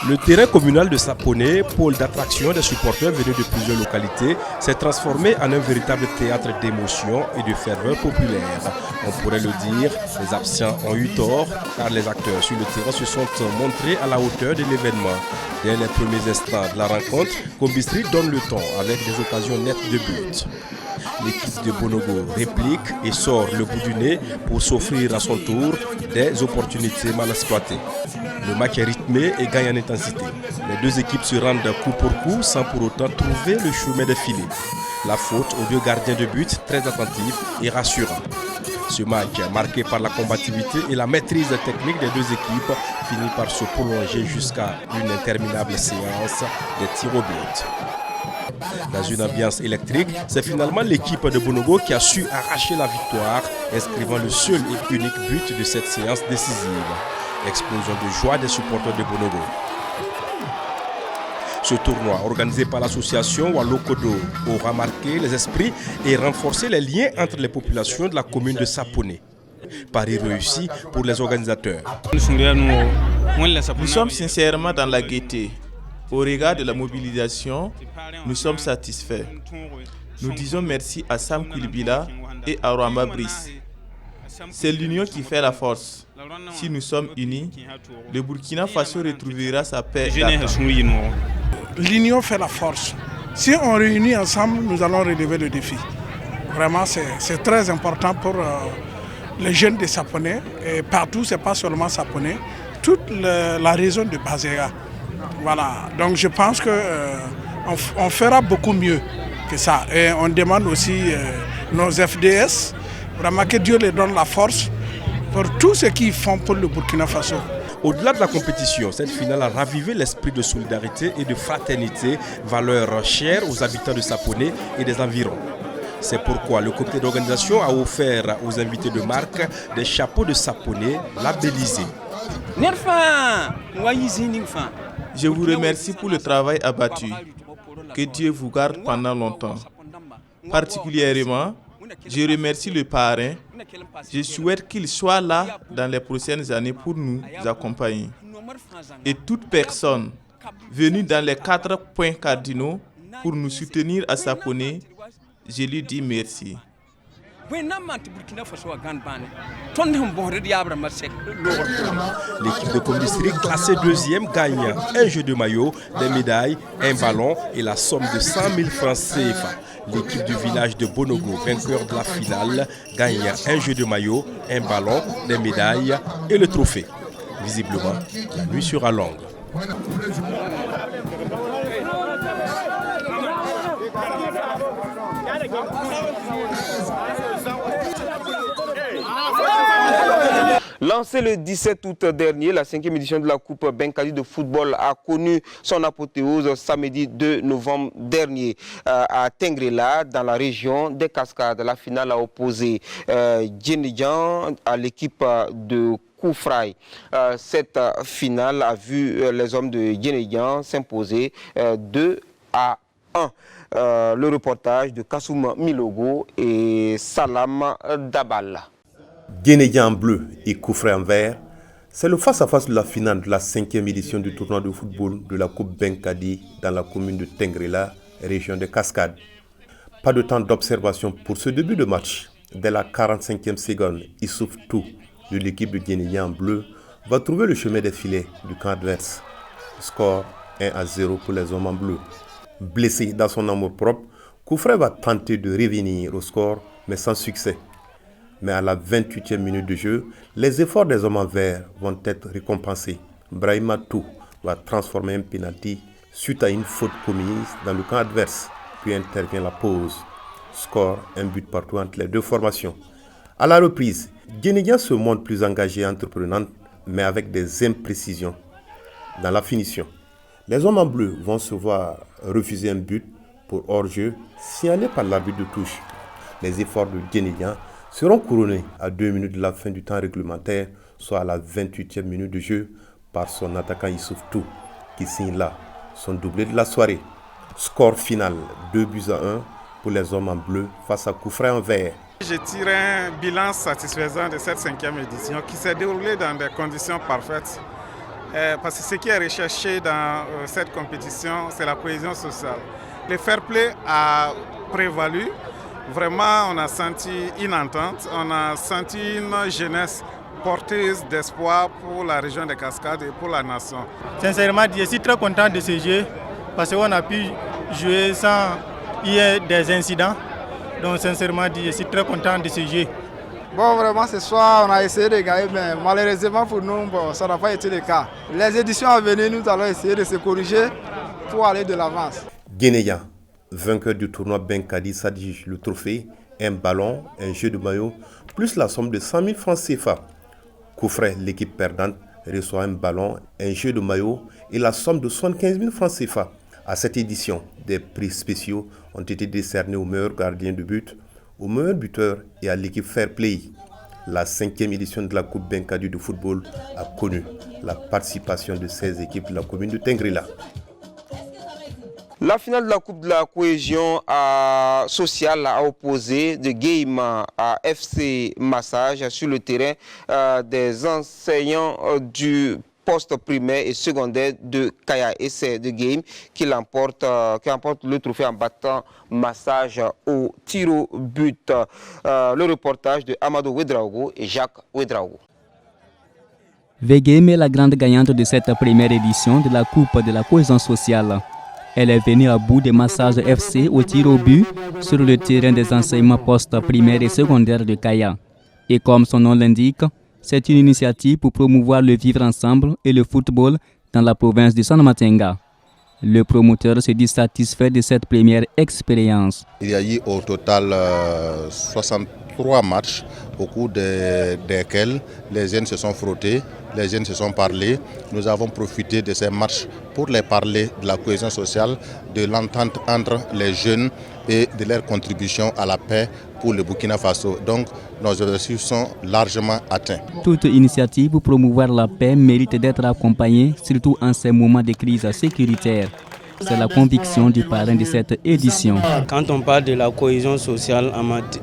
Le terrain communal de Saponé, pôle d'attraction des supporters venus de plusieurs localités, s'est transformé en un véritable théâtre d'émotions et de ferveur populaire. On pourrait le dire, les absents ont eu tort, car les acteurs sur le terrain se sont montrés à la hauteur de l'événement. Dès les premiers instants de la rencontre, Kombisri donne le ton avec des occasions nettes de but. L'équipe de Bonogo réplique et sort le bout du nez pour s'offrir à son tour des opportunités mal exploitées. Le match est rythmé et gagne en intensité. Les deux équipes se rendent coup pour coup sans pour autant trouver le chemin des filets. La faute aux 2 gardiens de but très attentifs et rassurants. Ce match, marqué par la combativité et la maîtrise technique des deux équipes, finit par se prolonger jusqu'à une interminable séance de tirs au but. Dans une ambiance électrique, c'est finalement l'équipe de Bonogo qui a su arracher la victoire, inscrivant le seul et unique but de cette séance décisive. Explosion de joie des supporters de Bonogo. Ce tournoi, organisé par l'association Wolokodo, aura marqué les esprits et renforcé les liens entre les populations de la commune de Saponé. Pari réussi pour les organisateurs. Nous sommes sincèrement dans la gaieté. Au regard de la mobilisation, nous sommes satisfaits. Nous disons merci à Sam Koulibaly et à Rwamba Brice. C'est l'union qui fait la force. Si nous sommes unis, le Burkina Faso retrouvera sa paix. L'union fait la force. Si on réunit ensemble, nous allons relever le défi. Vraiment, c'est très important pour les jeunes de Saponé. Et partout, ce n'est pas seulement Saponé, toute la région de Bazéa. Voilà, donc je pense qu'on fera beaucoup mieux que ça. Et on demande aussi nos FDS, vraiment que Dieu leur donne la force pour tout ce qu'ils font pour le Burkina Faso. Au-delà de la compétition, cette finale a ravivé l'esprit de solidarité et de fraternité, valeur chère aux habitants de Saponé et des environs. C'est pourquoi le comité d'organisation a offert aux invités de marque des chapeaux de Saponé labellisés. Je vous remercie pour le travail abattu. Que Dieu vous garde pendant longtemps. Particulièrement, je remercie le parrain. Je souhaite qu'il soit là dans les prochaines années pour nous accompagner. Et toute personne venue dans les 4 points cardinaux pour nous soutenir à Saponé, je lui dis merci. L'équipe de Kombisri, classée 2e, gagne un jeu de maillot, des médailles, un ballon et la somme de 100 000 francs CFA. L'équipe du village de Bonogo, vainqueur de la finale, gagne un jeu de maillot, un ballon, des médailles et le trophée. Visiblement, la nuit sera longue. Lancée le 17 août dernier, la 5e édition de la Coupe Benkadi de football a connu son apothéose samedi 2 novembre dernier à Tengrela, dans la région des Cascades. La finale a opposé Djenidjan à l'équipe de Koufraï. Cette finale a vu les hommes de Djenidjan s'imposer 2-1. Le reportage de Kassoum Milogo et Salam Dabal. Djenidjan en bleu et Koufraï en vert, c'est le face-à-face de la finale de la 5e édition du tournoi de football de la Coupe Benkadi dans la commune de Tengrela, région de Cascades. Pas de temps d'observation pour ce début de match. Dès la 45e seconde, Issouf Tou de l'équipe de Djenidjan en bleu va trouver le chemin des filets du camp adverse. Score 1-0 pour les hommes en bleu. Blessé dans son amour propre, Koufraï va tenter de revenir au score, mais sans succès. Mais à la 28e minute de jeu, les efforts des hommes en vert vont être récompensés. Brahima Tou va transformer un penalty suite à une faute commise dans le camp adverse, puis intervient la pause. Score, un but partout entre les deux formations. À la reprise, Guénédia se montre plus engagée et entreprenante, mais avec des imprécisions dans la finition. Les hommes en bleu vont se voir refuser un but pour hors-jeu signalé par l'arbitre de touche. Les efforts de Guénédia seront couronnés à 2 minutes de la fin du temps réglementaire, soit à la 28e minute de jeu, par son attaquant Issouf Tou, qui signe là son doublé de la soirée. Score final 2-1 pour les hommes en bleu face à Koufra en vert. Je tire un bilan satisfaisant de cette 5e édition qui s'est déroulée dans des conditions parfaites. Parce que ce qui est recherché dans cette compétition, c'est la cohésion sociale. Le fair play a prévalu. Vraiment, on a senti une entente, on a senti une jeunesse porteuse d'espoir pour la région des Cascades et pour la nation. Sincèrement, je suis très content de ce jeu parce qu'on a pu jouer sans y ait des incidents. Donc sincèrement, je suis très content de ce jeu. Bon, vraiment, ce soir, on a essayé de gagner, mais malheureusement pour nous, bon, ça n'a pas été le cas. Les éditions à venir, nous allons essayer de se corriger pour aller de l'avance. Guénéa, vainqueur du tournoi Benkadi, s'adjuge le trophée, un ballon, un jeu de maillot, plus la somme de 100 000 francs CFA. Koufra, l'équipe perdante, reçoit un ballon, un jeu de maillot et la somme de 75 000 francs CFA. À cette édition, des prix spéciaux ont été décernés au meilleur gardien de but, au meilleur buteur et à l'équipe Fair Play. La 5e édition de la Coupe Benkadi de football a connu la participation de 16 équipes de la commune de Tengrila. La finale de la Coupe de la cohésion sociale a opposé de Game à FC Massage sur le terrain des enseignants du poste primaire et secondaire de Kaya. Et c'est de Game qui emporte le trophée en battant Massage au tir au but. Le reportage de Amadou Ouedraogo et Jacques Ouedraogo. Game est la grande gagnante de cette première édition de la Coupe de la cohésion sociale. Elle est venue à bout de Massage FC au tir au but sur le terrain des enseignements postes primaires et secondaires de Kaya. Et comme son nom l'indique, c'est une initiative pour promouvoir le vivre ensemble et le football dans la province de San-Matenga. Le promoteur se dit satisfait de cette première expérience. Il y a eu au total 63 matchs au cours desquels les jeunes se sont frottés, les jeunes se sont parlé. Nous avons profité de ces matchs pour les parler de la cohésion sociale, de l'entente entre les jeunes et de leur contribution à la paix pour le Burkina Faso. Donc, nos objectifs sont largement atteints. Toute initiative pour promouvoir la paix mérite d'être accompagnée, surtout en ces moments de crise sécuritaire. C'est la conviction du parrain de cette édition. Quand on parle de la cohésion sociale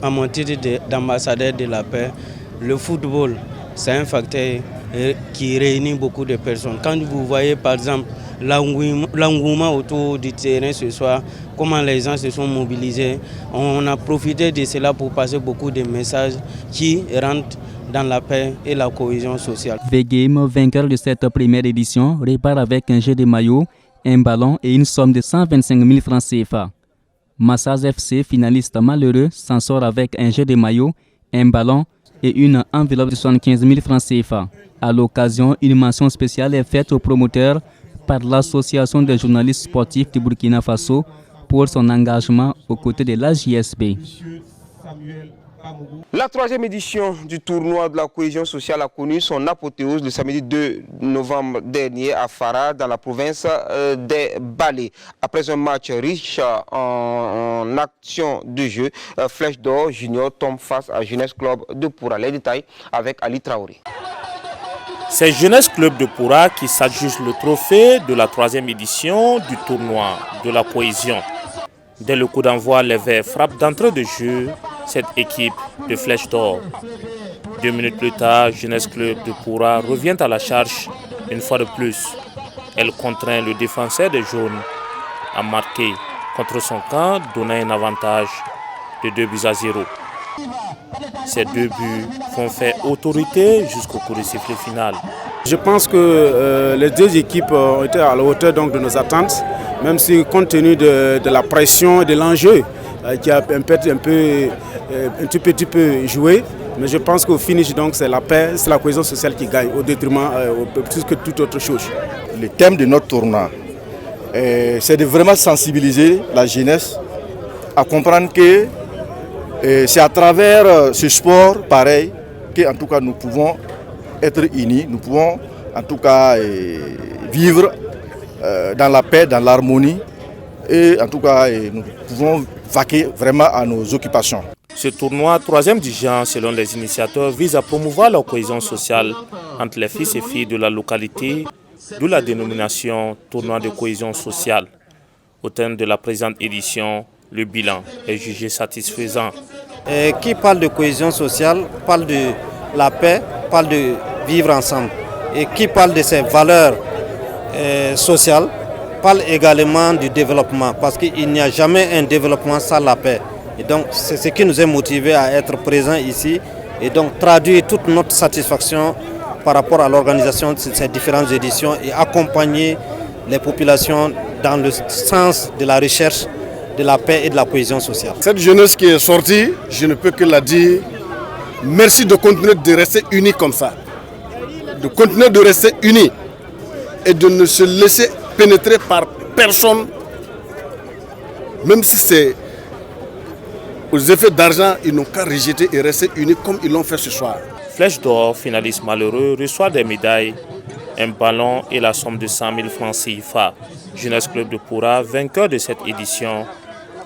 en mon titre d'ambassadeur de la paix, le football, c'est un facteur qui réunit beaucoup de personnes. Quand vous voyez par exemple l'engouement autour du terrain ce soir, comment les gens se sont mobilisés, on a profité de cela pour passer beaucoup de messages qui rentrent dans la paix et la cohésion sociale. V-Game, vainqueur de cette première édition, repart avec un jeu de maillot, un ballon et une somme de 125 000 francs CFA. Massage FC, finaliste malheureux, s'en sort avec un jeu de maillot, un ballon et une enveloppe de 75 000 francs CFA. À l'occasion, une mention spéciale est faite au promoteur par l'Association des journalistes sportifs du Burkina Faso pour son engagement aux côtés de la JSB. La 3e édition du tournoi de la cohésion sociale a connu son apothéose le samedi 2 novembre dernier à Fara, dans la province des Balais. Après un match riche en action de jeu, Flèche d'Or Junior tombe face à Jeunesse Club de Poura. Les détails avec Ali Traoré. C'est Jeunesse Club de Poura qui s'adjuge le trophée de la 3e édition du tournoi de la cohésion. Dès le coup d'envoi, les Verts frappent d'entrée de jeu cette équipe de Flèche d'Or. 2 minutes plus tard, Jeunesse Club de Poura revient à la charge une fois de plus. Elle contraint le défenseur des jaunes à marquer contre son camp, donnant un avantage de 2-0. Ces 2 buts font faire autorité jusqu'au coup de sifflet final. Je pense que les 2 équipes ont été à la hauteur donc, de nos attentes, même si compte tenu de la pression et de l'enjeu qui a un tout petit peu joué. Mais je pense qu'au finish, c'est la paix, c'est la cohésion sociale qui gagne, au détriment plus que toute autre chose. Le thème de notre tournoi, c'est de vraiment sensibiliser la jeunesse à comprendre que Et c'est à travers ce sport, pareil, qu'en tout cas nous pouvons être unis, nous pouvons en tout cas vivre dans la paix, dans l'harmonie, et en tout cas nous pouvons vaquer vraiment à nos occupations. Ce tournoi, troisième du genre selon les initiateurs, vise à promouvoir la cohésion sociale entre les fils et filles de la localité, d'où la dénomination tournoi de cohésion sociale. Au terme de la présente édition, le bilan est jugé satisfaisant. Qui parle de cohésion sociale, parle de la paix, parle de vivre ensemble. Et qui parle de ces valeurs sociales, parle également du développement, parce qu'il n'y a jamais un développement sans la paix. Et donc c'est ce qui nous a motivés à être présents ici et donc traduire toute notre satisfaction par rapport à l'organisation de ces différentes éditions et accompagner les populations dans le sens de la recherche de la paix et de la cohésion sociale. Cette jeunesse qui est sortie, je ne peux que la dire, merci de continuer de rester unis comme ça, de continuer de rester unis et de ne se laisser pénétrer par personne, même si c'est aux effets d'argent, ils n'ont qu'à rejeter et rester unis comme ils l'ont fait ce soir. Flèche d'or, finaliste malheureux, reçoit des médailles, un ballon et la somme de 100 000 francs CFA. Jeunesse Club de Poura, vainqueur de cette édition,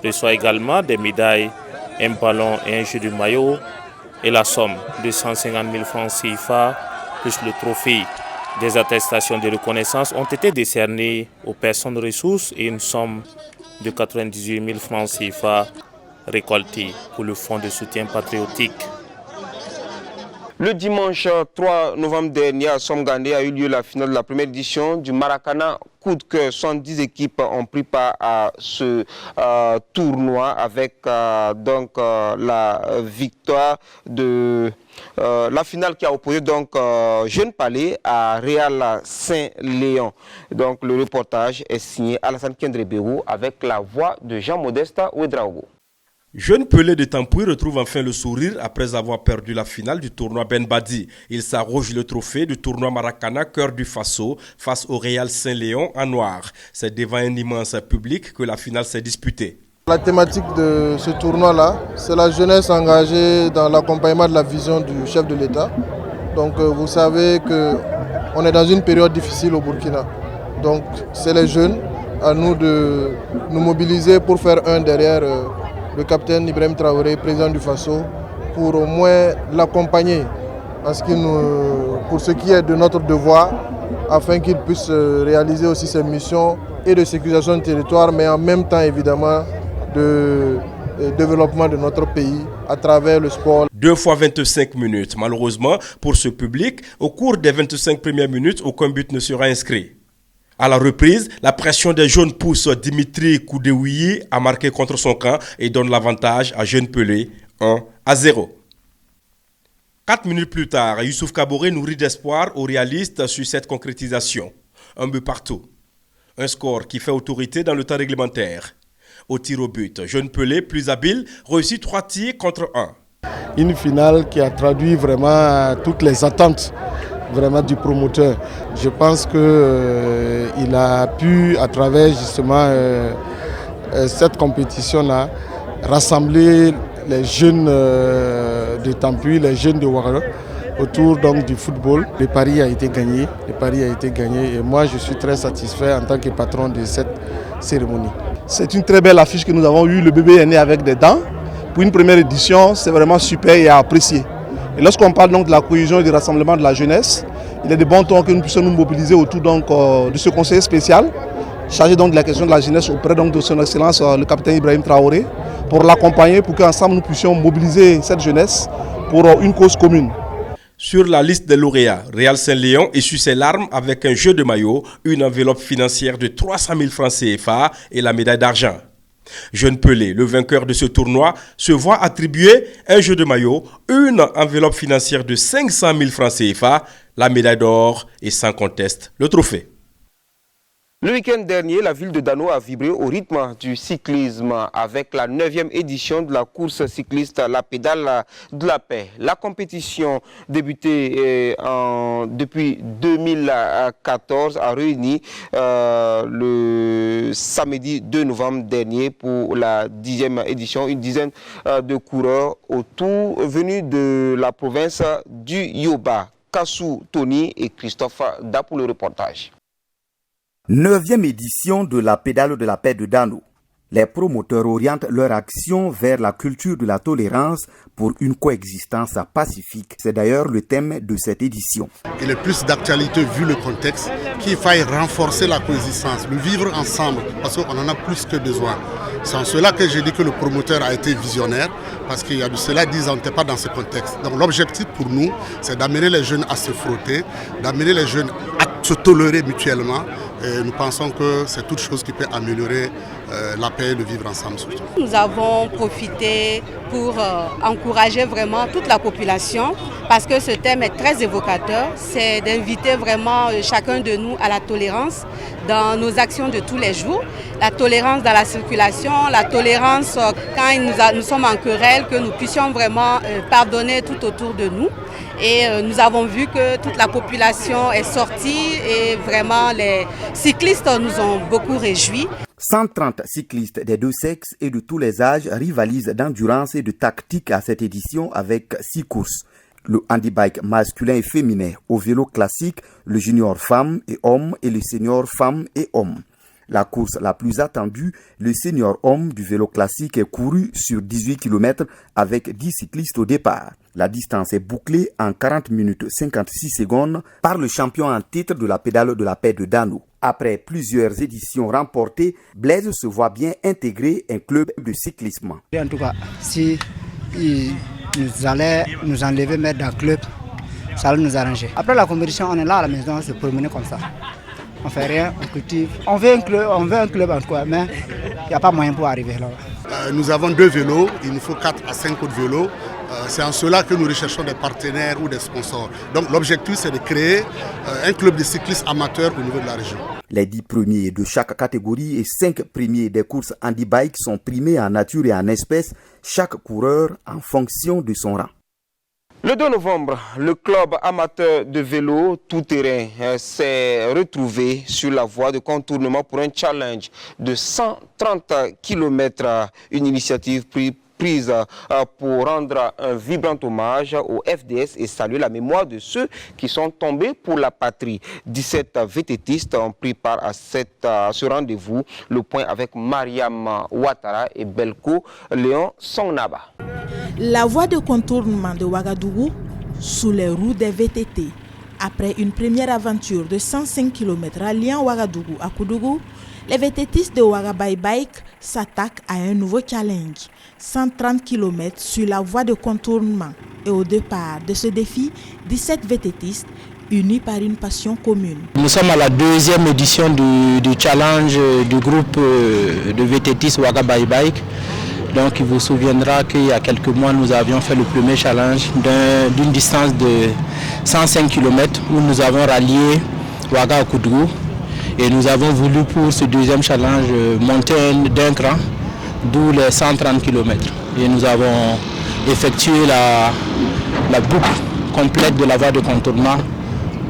reçoit également des médailles, un ballon et un jeu de maillot et la somme de 150 000 francs CFA plus le trophée. Des attestations de reconnaissance ont été décernées aux personnes ressources et une somme de 98 000 francs CFA récoltés pour le fonds de soutien patriotique. Le dimanche 3 novembre dernier à Somgandé a eu lieu la finale de la première édition du Maracana Coup de cœur. 110 équipes ont pris part à ce tournoi avec la victoire de la finale qui a opposé Jeune Palais à Real Saint-Léon. Donc le reportage est signé Alassane Kendrebérou avec la voix de Jean-Modeste Ouedraogo. Jeune Pelé de Tampouy retrouve enfin le sourire après avoir perdu la finale du tournoi Ben Badi. Il s'arroge le trophée du tournoi Maracana Cœur du Faso face au Real Saint-Léon en noir. C'est devant un immense public que la finale s'est disputée. La thématique de ce tournoi-là, c'est la jeunesse engagée dans l'accompagnement de la vision du chef de l'État. Donc vous savez qu'on est dans une période difficile au Burkina. Donc c'est les jeunes, à nous de nous mobiliser pour faire un derrière le capitaine Ibrahim Traoré, président du Faso, pour au moins l'accompagner pour ce qui est de notre devoir, afin qu'il puisse réaliser aussi ses missions et de sécurisation du territoire, mais en même temps évidemment de développement de notre pays à travers le sport. 2 fois 25 minutes. Malheureusement, pour ce public, au cours des 25 premières minutes, aucun but ne sera inscrit. À la reprise, la pression des jaunes pousse Dimitri Koudéouyi à marquer contre son camp et donne l'avantage à Jeune Pelé 1-0. 4 minutes plus tard, Youssouf Kaboré nourrit d'espoir aux réalistes sur cette concrétisation. Un but partout. Un score qui fait autorité dans le temps réglementaire. Au tir au but, Jeune Pelé, plus habile, réussit 3 tirs contre 1. Une finale qui a traduit vraiment toutes les attentes du promoteur. Je pense qu'il a pu, à travers justement cette compétition-là, rassembler les jeunes de Tampouy, les jeunes de Ouaga, autour du football. Le pari a été gagné. Et moi je suis très satisfait en tant que patron de cette cérémonie. C'est une très belle affiche que nous avons eue. Le bébé est né avec des dents. Pour une première édition, c'est vraiment super et à apprécier. Et lorsqu'on parle de la cohésion et du rassemblement de la jeunesse, il est de bon ton que nous puissions nous mobiliser autour de ce conseiller spécial, chargé de la question de la jeunesse auprès de son excellence le capitaine Ibrahim Traoré, pour l'accompagner, pour qu'ensemble nous puissions mobiliser cette jeunesse pour une cause commune. Sur la liste des lauréats, Real Saint-Léon essuie ses larmes avec un jeu de maillot, une enveloppe financière de 300 000 francs CFA et la médaille d'argent. Jeune Pelé, le vainqueur de ce tournoi, se voit attribuer un jeu de maillot, une enveloppe financière de 500 000 francs CFA, la médaille d'or et sans conteste le trophée. Le week-end dernier, la ville de Dano a vibré au rythme du cyclisme avec la 9e édition de la course cycliste La Pédale de la Paix. La compétition débutée depuis 2014 a réuni le samedi 2 novembre dernier pour la 10e édition une dizaine de coureurs autour venus de la province du Yoba. Kassou Tony et Christophe Da pour le reportage. 9e édition de la Pédale de la Paix de Dano. Les promoteurs orientent leur action vers la culture de la tolérance pour une coexistence pacifique. C'est d'ailleurs le thème de cette édition. Il est plus d'actualité vu le contexte qu'il faille renforcer la coexistence, le vivre ensemble parce qu'on en a plus que besoin. C'est en cela que j'ai dit que le promoteur a été visionnaire parce qu'il y a de cela 10 ans, on n'était pas dans ce contexte. Donc l'objectif pour nous, c'est d'amener les jeunes à se frotter, d'amener les jeunes à se tolérer mutuellement. Et nous pensons que c'est toute chose qui peut améliorer la paix et le vivre ensemble surtout. Nous avons profité pour encourager vraiment toute la population parce que ce thème est très évocateur. C'est d'inviter vraiment chacun de nous à la tolérance dans nos actions de tous les jours. La tolérance dans la circulation, la tolérance quand nous sommes en querelle, que nous puissions vraiment pardonner tout autour de nous. Et nous avons vu que toute la population est sortie et vraiment les cyclistes nous ont beaucoup réjouis. 130 cyclistes des deux sexes et de tous les âges rivalisent d'endurance et de tactique à cette édition avec 6 courses. Le handibike masculin et féminin, au vélo classique, le junior femme et homme et le senior femme et homme. La course la plus attendue, le senior homme du vélo classique est couru sur 18 km avec 10 cyclistes au départ. La distance est bouclée en 40 minutes 56 secondes par le champion en titre de la Pédale de la Paix de Dano. Après plusieurs éditions remportées, Blaise se voit bien intégrer un club de cyclisme. En tout cas, si nous allaient nous enlever, mettre dans le club, ça allait nous arranger. Après la compétition, on est là à la maison, on se promène comme ça. On fait rien, on cultive. On veut un club en tout cas, mais il n'y a pas moyen pour arriver là. Nous avons 2 vélos, il nous faut 4 à 5 autres vélos. C'est en cela que nous recherchons des partenaires ou des sponsors. Donc l'objectif c'est de créer un club de cyclistes amateurs au niveau de la région. Les 10 premiers de chaque catégorie et 5 premiers des courses handi-bike sont primés en nature et en espèces, chaque coureur en fonction de son rang. Le 2 novembre, le club amateur de vélo tout-terrain s'est retrouvé sur la voie de contournement pour un challenge de 130 km, une initiative prise pour rendre un vibrant hommage au FDS et saluer la mémoire de ceux qui sont tombés pour la patrie. 17 vététistes ont pris part à ce rendez-vous. Le point avec Mariam Ouattara et Belko Léon Songnaba. La voie de contournement de Ouagadougou sous les roues des VTT. Après une première aventure de 105 km alliant Ouagadougou à Koudougou, les VTTistes de Ouaga Bye Bike s'attaquent à un nouveau challenge. 130 km sur la voie de contournement. Et au départ de ce défi, 17 VTTistes unis par une passion commune. Nous sommes à la 2e édition du challenge du groupe de VTTistes Ouaga Bye Bike. Donc il vous souviendra qu'il y a quelques mois, nous avions fait le premier challenge d'une distance de 105 km où nous avons rallié Ouaga à Koudougou. Et nous avons voulu pour ce deuxième challenge monter d'un cran, d'où les 130 km. Et nous avons effectué la boucle complète de la voie de contournement,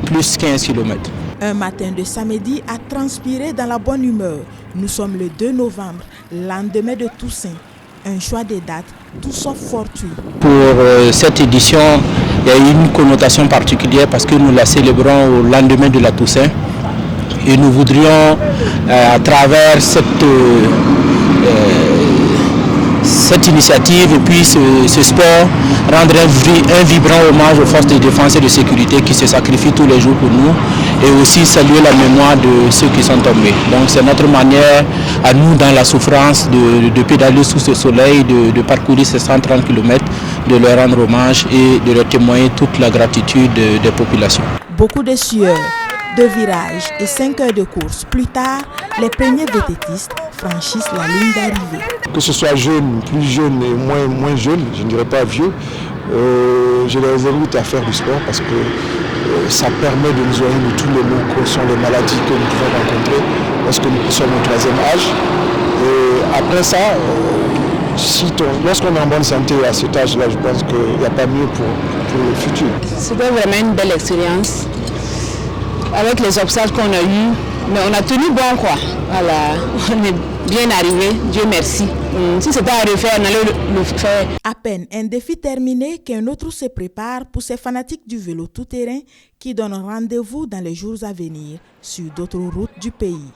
plus 15 km. Un matin de samedi a transpiré dans la bonne humeur. Nous sommes le 2 novembre, lendemain de Toussaint. Un choix des dates, tout sauf fortuit. Pour cette édition, il y a une connotation particulière parce que nous la célébrons au lendemain de la Toussaint. Et nous voudrions, à travers cette initiative et puis ce sport, rendre un vibrant hommage aux forces de défense et de sécurité qui se sacrifient tous les jours pour nous et aussi saluer la mémoire de ceux qui sont tombés. Donc c'est notre manière à nous, dans la souffrance, de pédaler sous ce soleil, de parcourir ces 130 km, de leur rendre hommage et de leur témoigner toute la gratitude des populations. Beaucoup de sueur, de virages et 5 heures de course. Plus tard, les premiers vététistes franchissent la ligne d'arrivée. Que ce soit jeune, plus jeune et moins jeune, je ne dirais pas vieux, je les invite à faire du sport parce que ça permet de nous éloigner de tous les maux que sont les maladies que nous pouvons rencontrer lorsque nous sommes au 3e âge. Et après ça, lorsqu'on est en bonne santé à cet âge-là, je pense qu'il n'y a pas mieux pour le futur. C'était vraiment une belle expérience. Avec les obstacles qu'on a eus, mais on a tenu bon quoi. Voilà, on est bien arrivé, Dieu merci. Si c'était à refaire, on allait le faire. À peine un défi terminé qu'un autre se prépare pour ces fanatiques du vélo tout-terrain qui donnent rendez-vous dans les jours à venir sur d'autres routes du pays.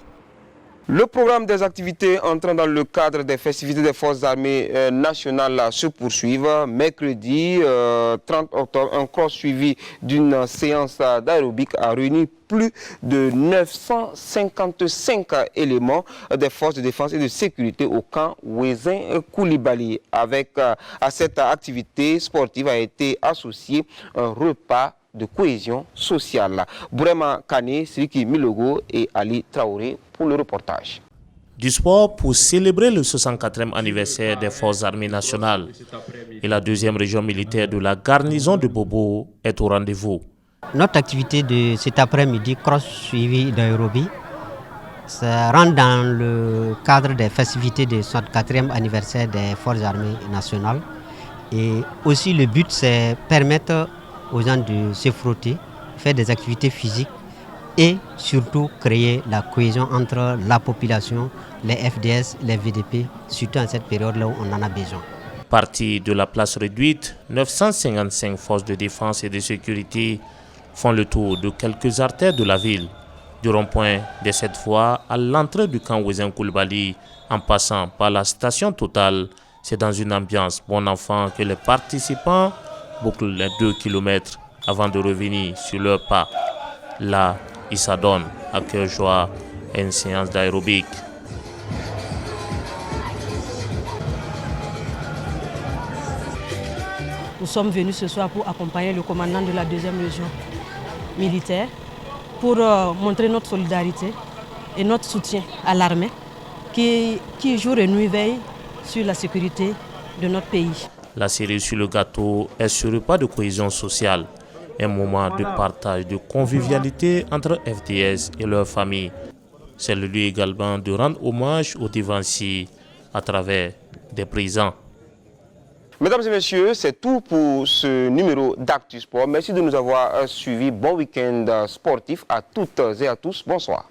Le programme des activités entrant dans le cadre des festivités des forces armées nationales se poursuivent. Mercredi 30 octobre, un cross suivi d'une séance d'aérobic a réuni plus de 955 éléments des forces de défense et de sécurité au camp Ouezin Koulibaly. Avec à cette activité sportive a été associé un repas de cohésion sociale. Bourema Kane, Sriki Milogo et Ali Traoré pour le reportage. Du sport pour célébrer le 64e anniversaire des Forces armées nationales. Et la 2e région militaire de la garnison de Bobo est au rendez-vous. Notre activité de cet après-midi, cross suivi d'aérobie, ça rentre dans le cadre des festivités du 64e anniversaire des Forces armées nationales. Et aussi le but, c'est permettre aux gens de se frotter, faire des activités physiques et surtout créer la cohésion entre la population, les FDS, les VDP, surtout en cette période-là où on en a besoin. Partis de la place réduite, 955 forces de défense et de sécurité font le tour de quelques artères de la ville, du rond-point de cette fois à l'entrée du camp Ouezin Koulibaly, en passant par la station Total. C'est dans une ambiance bon enfant que les participants bouclent les 2 km avant de revenir sur leur pas. Là, ils s'adonnent à cœur joie à une séance d'aérobic. Nous sommes venus ce soir pour accompagner le commandant de la 2e région militaire pour montrer notre solidarité et notre soutien à l'armée qui jour et nuit veille sur la sécurité de notre pays. La cerise sur le gâteau est ce repas de cohésion sociale, un moment de partage, de convivialité entre FDS et leurs familles. C'est le lieu également de rendre hommage aux dévanciers à travers des présents. Mesdames et messieurs, c'est tout pour ce numéro d'Actu Sport. Merci de nous avoir suivis. Bon week-end sportif à toutes et à tous. Bonsoir.